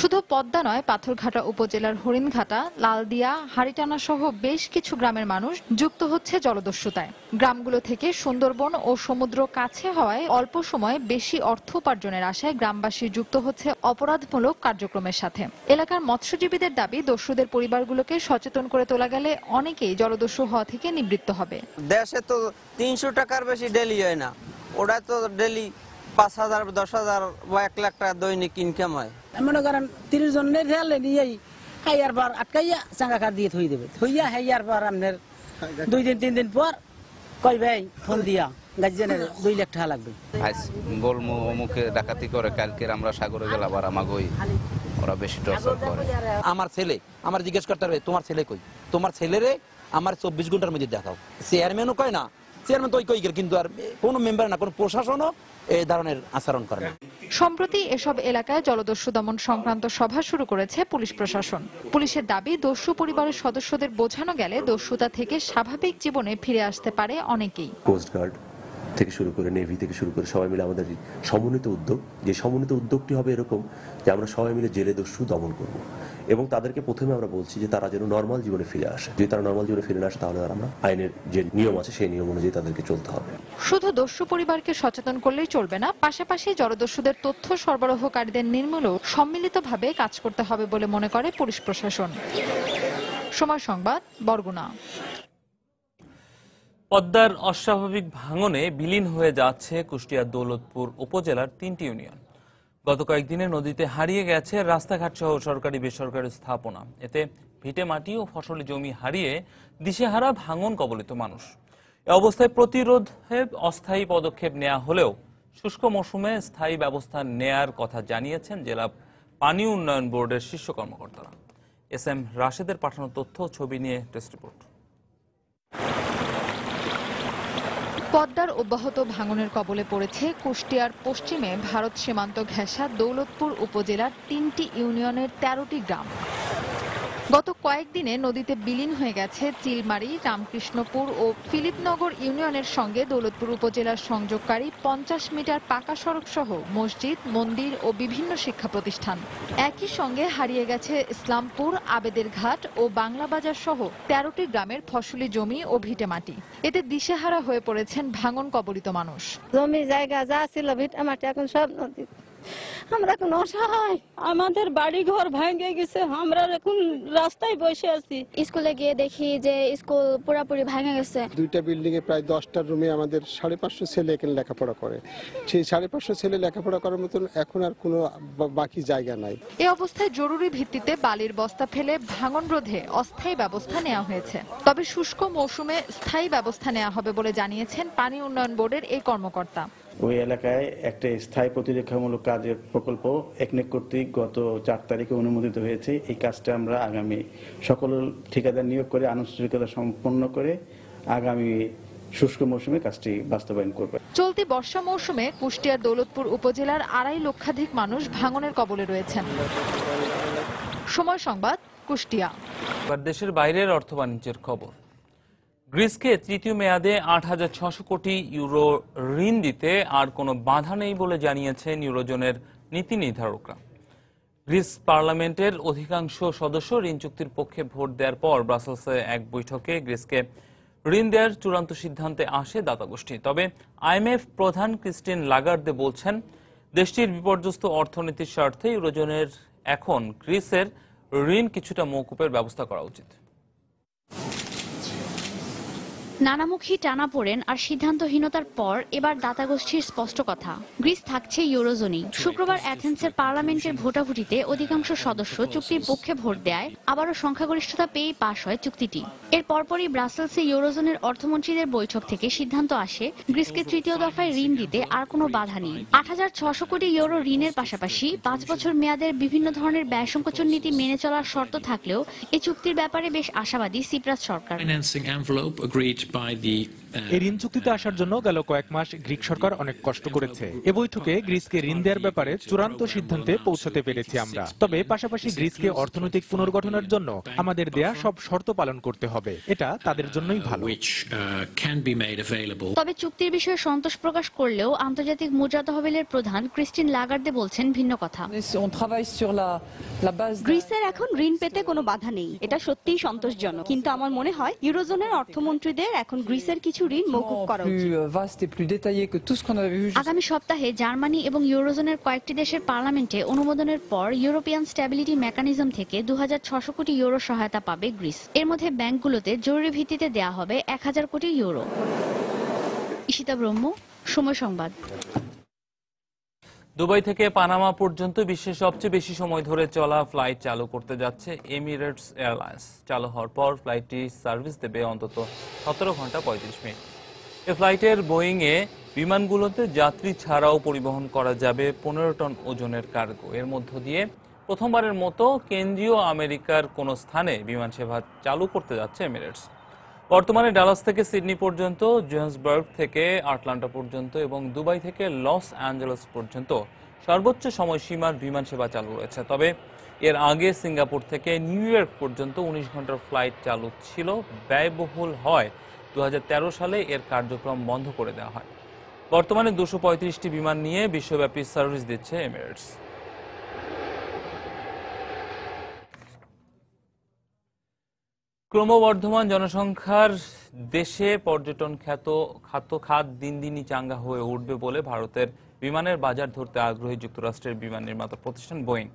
শুধু পদ্মা নয়, পাথরঘাটা উপজেলার হরিণঘাটা, লালদিয়া, হাড়িটানা সহ বেশ কিছু গ্রামের মানুষ যুক্ত হচ্ছে জলদস্যুতায়। গ্রামগুলো থেকে সুন্দরবন ও সমুদ্র কাছে হওয়ায় অল্প সময়ে বেশি অর্থ উপার্জনের আশায় গ্রামবাসী যুক্ত হচ্ছে অপরাধমূলক কার্যক্রমের সাথে। এলাকার মৎস্যজীবীদের দাবি, দস্যুদের পরিবারগুলোকে সচেতন করে তোলা গেলে অনেকেই জলদস্যু হওয়া থেকে নিবৃত্ত হবে। দেশে তো 300 টাকার বেশি ডেলি হয় না, ওটা তো ডেলি 5,000, 10,000 বা 1 লাখ টাকা দৈনিক ইনকাম হয়। মনে করেন 30 জনের রেলে নিয়েই হাইয়ার বার আটকাইয়া চাঙ্গা কার দিয়ে থই দেবে, থইয়া হাইয়ার বার আপনার 2 দিন 3 দিন পর কই ভাই ফোন দিয়া গার্জেনের 2 লাখ টাকা লাগবে। আজ বলমু অমুকে ডাকাতি করে, কালকে আমরা সাগরে গেলাম আবার আমাগই ওরা বেশি টর্চার করে। আমার ছেলে আমার জিজ্ঞেস করতে হবে তোমার ছেলে কই, তোমার ছেলেরে আমার 24 ঘন্টার মধ্যে দেখাও। চেয়ারম্যানও কয় না, চেয়ারম্যান তো কই গেল, কিন্তু আর কোনো মেম্বার না, কোনো প্রশাসনও এই ধরনের আচরণ করে না। সম্প্রতি এসব এলাকায় জলদস্যু দমন সংক্রান্ত সভা শুরু করেছে পুলিশ প্রশাসন। পুলিশের দাবি, দস্যু পরিবারের সদস্যদের বোঝানো গেলে দস্যুতা থেকে স্বাভাবিক জীবনে ফিরে আসতে পারে অনেকেই। কোস্টগার্ড থেকে শুরু করে নেভি থেকে শুরু করে সবাই মিলে আমাদের সমন্বিত উদ্যোগ, যে সমন্বিত উদ্যোগটি হবে এরকম যে আমরা সবাই মিলে জেলে দস্যু দমন করব এবং তাদেরকে প্রথমে আমরা বলছি যে তারা যেন নর্মাল জীবনে ফিরে আসে। যদি তারা নর্মাল জীবনে ফিরে না আসে তাহলে আমরা আইনের যে নিয়ম আছে সেই নিয়ম অনুযায়ী তাদেরকে চলতে হবে। শুধু দস্যু পরিবারকে সচেতন করলেই চলবে না, পাশাপাশি জলদস্যুদের তথ্য সরবরাহকারীদের নির্মূলেও সম্মিলিতভাবে কাজ করতে হবে বলে মনে করে পুলিশ প্রশাসন। সময় সংবাদ, বরগুনা। পদ্মার অস্বাভাবিক ভাঙনে বিলীন হয়ে যাচ্ছে কুষ্টিয়ার দৌলতপুর উপজেলার 3টি ইউনিয়ন। গত কয়েকদিনে নদীতে হারিয়ে গেছে রাস্তাঘাট সহ সরকারি বেসরকারি স্থাপনা। এতে ভিটে মাটি ও ফসলি জমি হারিয়ে দিশেহারা ভাঙন কবলিত মানুষ। এ অবস্থায় প্রতিরোধে অস্থায়ী পদক্ষেপ নেওয়া হলেও শুষ্ক মৌসুমে স্থায়ী ব্যবস্থা নেয়ার কথা জানিয়েছেন জেলা পানি উন্নয়ন বোর্ডের শীর্ষ কর্মকর্তারা। এস.এম. রাশেদের পাঠানো তথ্য ও ছবি নিয়ে টেস্ট রিপোর্ট। পদ্মার অব্যাহত ভাঙনের কবলে পড়েছে কুষ্টিয়ার পশ্চিমে ভারত সীমান্ত ঘেঁষা দৌলতপুর উপজেলার 3টি ইউনিয়নের 13টি গ্রাম। গত কয়েকদিনে নদীতে বিলীন হয়ে গেছে চিলমারি, রামকৃষ্ণপুর ও ফিলিপনগর ইউনিয়নের সঙ্গে দৌলতপুর উপজেলার সংযোগকারী 50 মিটার পাকা সড়ক সহ মসজিদ, মন্দির ও বিভিন্ন শিক্ষা প্রতিষ্ঠান। একই সঙ্গে হারিয়ে গেছে ইসলামপুর, আবেদের ঘাট ও বাংলা বাজার সহ 13টি গ্রামের ফসলি জমি ও ভিটেমাটি। এতে দিশেহারা হয়ে পড়েছেন ভাঙন কবলিত মানুষ। জমি জায়গা যা ছিল ভিটেমাটি এখন সব নদী, আমরা এখন অসহায়, আমাদের বাড়ি ঘর ভেঙে গেছে, আমরা এখন রাস্তায় বসে আছি। স্কুলে গিয়ে দেখি যে স্কুল পুরোপুরি ভেঙে গেছে। 2টা বিল্ডিং এ প্রায় 10টা রুমে আমাদের 550 ছেলে এখানে লেখাপড়া করে। সেই 550 ছেলে লেখাপড়া করার মতন এখন আর কোনো বাকি জায়গা নাই। এই অবস্থায় জরুরি ভিত্তিতে বালির বস্তা ফেলে ভাঙন রোধে অস্থায়ী ব্যবস্থা নেওয়া হয়েছে। তবে শুষ্ক মৌসুমে স্থায়ী ব্যবস্থা নেওয়া হবে বলে জানিয়েছেন পানি উন্নয়ন বোর্ডের এই কর্মকর্তা। ওই এলাকায় একটা স্থায়ী প্রতিরক্ষামূলক কাজের প্রকল্প একনেক কর্তৃক গত 4 তারিখে অনুমোদিত হয়েছে। এই কাজটা আমরা আগামী সকল ঠিকাদার নিয়োগ করে আনুষ্ঠানিকতা সম্পন্ন করে আগামী শুষ্ক মৌসুমে কাজটি বাস্তবায়ন করবে। চলতি বর্ষা মৌসুমে কুষ্টিয়ার দৌলতপুর উপজেলার 2.5 লক্ষাধিক মানুষ ভাঙনের কবলে রয়েছেন। সময় সংবাদ, কুষ্টিয়া। দেশের বাইরের অর্থ বাণিজ্যের খবর। গ্রিসকে তৃতীয় মেয়াদে 8,600 কোটি ইউরো ঋণ দিতে আর কোনো বাধা নেই বলে জানিয়েছেন ইউরোজোনের নীতি নির্ধারকরা। গ্রিস পার্লামেন্টের অধিকাংশ সদস্য ঋণ চুক্তির পক্ষে ভোট দেওয়ার পর ব্রাসেলসে এক বৈঠকে গ্রিসকে ঋণ দেওয়ার চূড়ান্ত সিদ্ধান্তে আসে দাতাগোষ্ঠী। তবে আইএমএফ প্রধান ক্রিস্টিন লাগার্দে বলছেন, দেশটির বিপর্যস্ত অর্থনীতির স্বার্থে ইউরোজোনের এখন গ্রিসের ঋণ কিছুটা মওকুফের ব্যবস্থা করা উচিত। নানামুখী টানাপোড়েন আর সিদ্ধান্তহীনতার পর এবার দাতাগোষ্ঠীর স্পষ্ট কথা, গ্রিস থাকছে ইউরোজোনেই। শুক্রবার অ্যাথেন্সের পার্লামেন্টের ভোটাভুটিতে অধিকাংশ সদস্য চুক্তির পক্ষে ভোট দেয়, আবারও সংখ্যাগরিষ্ঠতা পেয়ে পাশ হয় চুক্তিটি। এর পরপরই ব্রাসেলসে ইউরোজোনের অর্থমন্ত্রীদের বৈঠক থেকে সিদ্ধান্ত আসে গ্রিসকে তৃতীয় দফায় ঋণ দিতে আর কোনো বাধা নেই। 8,600 কোটি ইউরো ঋণের পাশাপাশি 5 বছর মেয়াদের বিভিন্ন ধরনের ব্যয় সংকোচন নীতি মেনে চলার শর্ত থাকলেও এই চুক্তির ব্যাপারে বেশ আশাবাদী সিপ্রাস সরকার। Financing envelope agreed by the এই ঋণ চুক্তিতে আসার জন্য গেল কয়েক মাস গ্রিক সরকার অনেক কষ্ট করেছে। এ বৈঠকে গ্রিসকে ঋণ দেওয়ার ব্যাপারে চূড়ান্ত সিদ্ধান্তে পৌঁছাতে পেরেছি আমরা। তবে পাশাপাশি গ্রিসকে অর্থনৈতিক পুনর্গঠনের জন্য আমাদের দেয়া সব শর্ত পালন করতে হবে, এটা তাদের জন্যই ভালো। তবে চুক্তির বিষয়ে সন্তোষ প্রকাশ করলেও আন্তর্জাতিক মুদ্রা তহবিলের প্রধান ক্রিস্টিন লাগার্দে বলছেন ভিন্ন কথা। গ্রিসের এখন ঋণ পেতে কোনো বাধা নেই, এটা সত্যিই সন্তোষজনক। কিন্তু আমার মনে হয় ইউরোজোনের অর্থমন্ত্রীদের এখন গ্রিসের কিছু ঋণ মওকুফ করা উচিত। আগামী সপ্তাহে জার্মানি এবং ইউরোজোনের কয়েকটি দেশের পার্লামেন্টে অনুমোদনের পর ইউরোপিয়ান স্ট্যাবিলিটি মেকানিজম থেকে 2600 কোটি ইউরো সহায়তা পাবে গ্রিস। এর মধ্যে ব্যাংকগুলোতে জরুরি ভিত্তিতে দেয়া হবে 1000 কোটি ইউরো। ঈশিতা ব্রহ্ম, সময় সংবাদ। দুবাই থেকে পানামা পর্যন্ত বিশ্বের সবচেয়ে বেশি সময় ধরে চলা ফ্লাইট চালু করতে যাচ্ছে এমিরেটস এয়ারলাইন্স। চালু হওয়ার পর ফ্লাইটটি সার্ভিস দেবে অন্তত 17 ঘন্টা 35 মিনিট। এই ফ্লাইটের বোয়িংয়ে বিমানগুলোতে যাত্রী ছাড়াও পরিবহন করা যাবে 15 টন ওজনের কার্গো। এর মধ্য দিয়ে প্রথমবারের মতো কেন্দ্রীয় আমেরিকার কোনো স্থানে বিমান সেবা চালু করতে যাচ্ছে এমিরেটস। বর্তমানে ডালাস থেকে সিডনি পর্যন্ত, জোহান্সবার্গ থেকে আটলান্টা পর্যন্ত এবং দুবাই থেকে লস অ্যাঞ্জেলস পর্যন্ত সর্বোচ্চ সময়সীমার বিমান সেবা চালু রয়েছে। তবে এর আগে সিঙ্গাপুর থেকে নিউ ইয়র্ক পর্যন্ত 19 ঘন্টার ফ্লাইট চালু ছিল। ব্যয়বহুল হয় 2013 সালে এর কার্যক্রম বন্ধ করে দেওয়া হয়। বর্তমানে 235টি বিমান নিয়ে বিশ্বব্যাপী সার্ভিস দিচ্ছে এমিরেটস। ক্রমবর্ধমান জনসংখ্যার দেশে পর্যটন খাত দিন দিনই চাঙ্গা হয়ে উঠবে বলে ভারতের বিমানের বাজার ধরতে আগ্রহী যুক্তরাষ্ট্রের বিমান নির্মাতা প্রতিষ্ঠান বোয়িং।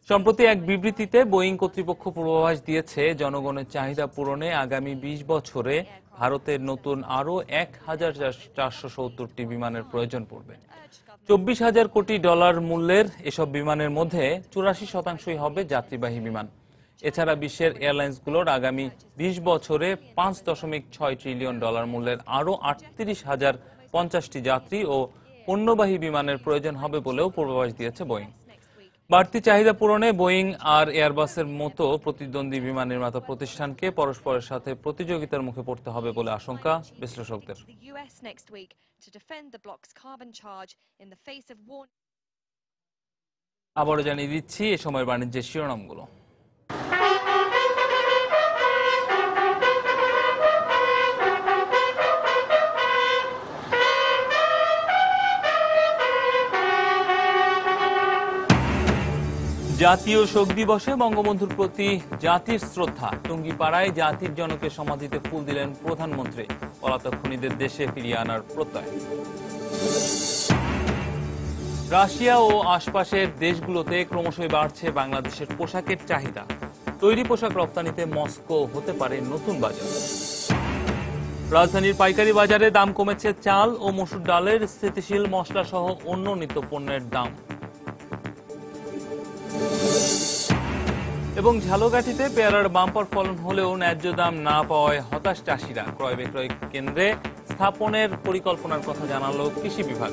সম্প্রতি এক বিবৃতিতে বোয়িং কর্তৃপক্ষ পূর্বাভাস দিয়েছে, জনগণের চাহিদা পূরণে আগামী 20 বছরে ভারতের নতুন আরও 1470টি বিমানের প্রয়োজন পড়বে। $24,000 কোটি মূল্যের এসব বিমানের মধ্যে 84% হবে যাত্রীবাহী বিমান। এছাড়া বিশ্বের এয়ারলাইন্সগুলোর আগামী 20 বছরে $5.6 ট্রিলিয়ন মূল্যের আরও 38,050টি যাত্রী ও পণ্যবাহী বিমানের প্রয়োজন হবে বলেও পূর্বাভাস দিয়েছে বোয়িং। বাড়তি চাহিদা পূরণে বোয়িং আর এয়ারবাসের মতো প্রতিদ্বন্দ্বী বিমান নির্মাতা প্রতিষ্ঠানকে পরস্পরের সাথে প্রতিযোগিতার মুখে পড়তে হবে বলে আশঙ্কা বিশ্লেষকদের। আবারও জানিয়ে দিচ্ছি এ সময়ের বাণিজ্যের শিরোনামগুলো। জাতীয় শোক দিবসে বঙ্গবন্ধুর প্রতি জাতির শ্রদ্ধা। টুঙ্গিপাড়ায় জাতির জনকের সমাধিতে ফুল দিলেন প্রধানমন্ত্রী। পলাতক খুনিদের দেশে ফিরিয়ে আনার প্রত্যয়। রাশিয়া ও আশপাশের দেশগুলোতে ক্রমশই বাড়ছে বাংলাদেশের পোশাকের চাহিদা। তৈরি পোশাক রপ্তানিতে মস্কো হতে পারে নতুন বাজার। রাজধানীর পাইকারি বাজারে দাম কমেছে চাল ও মসুর ডালের, স্থিতিশীল মশলা সহ অন্য নিত্যপণ্যের দাম। এবং ঝালকাঠিতে পেয়ারার বাম্পার ফলন হলেও ন্যায্য দাম না পাওয়ায় হতাশ চাষিরা। ক্রয় বিক্রয় কেন্দ্রে স্থাপনের পরিকল্পনার কথা জানালো কৃষি বিভাগ।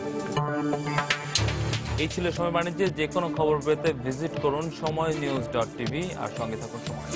এই ছিল সময় বাণিজ্যের। যে কোনো খবর পেতে ভিজিট করুন সময়নিউজ.tv আর সঙ্গে থাকুন সময়।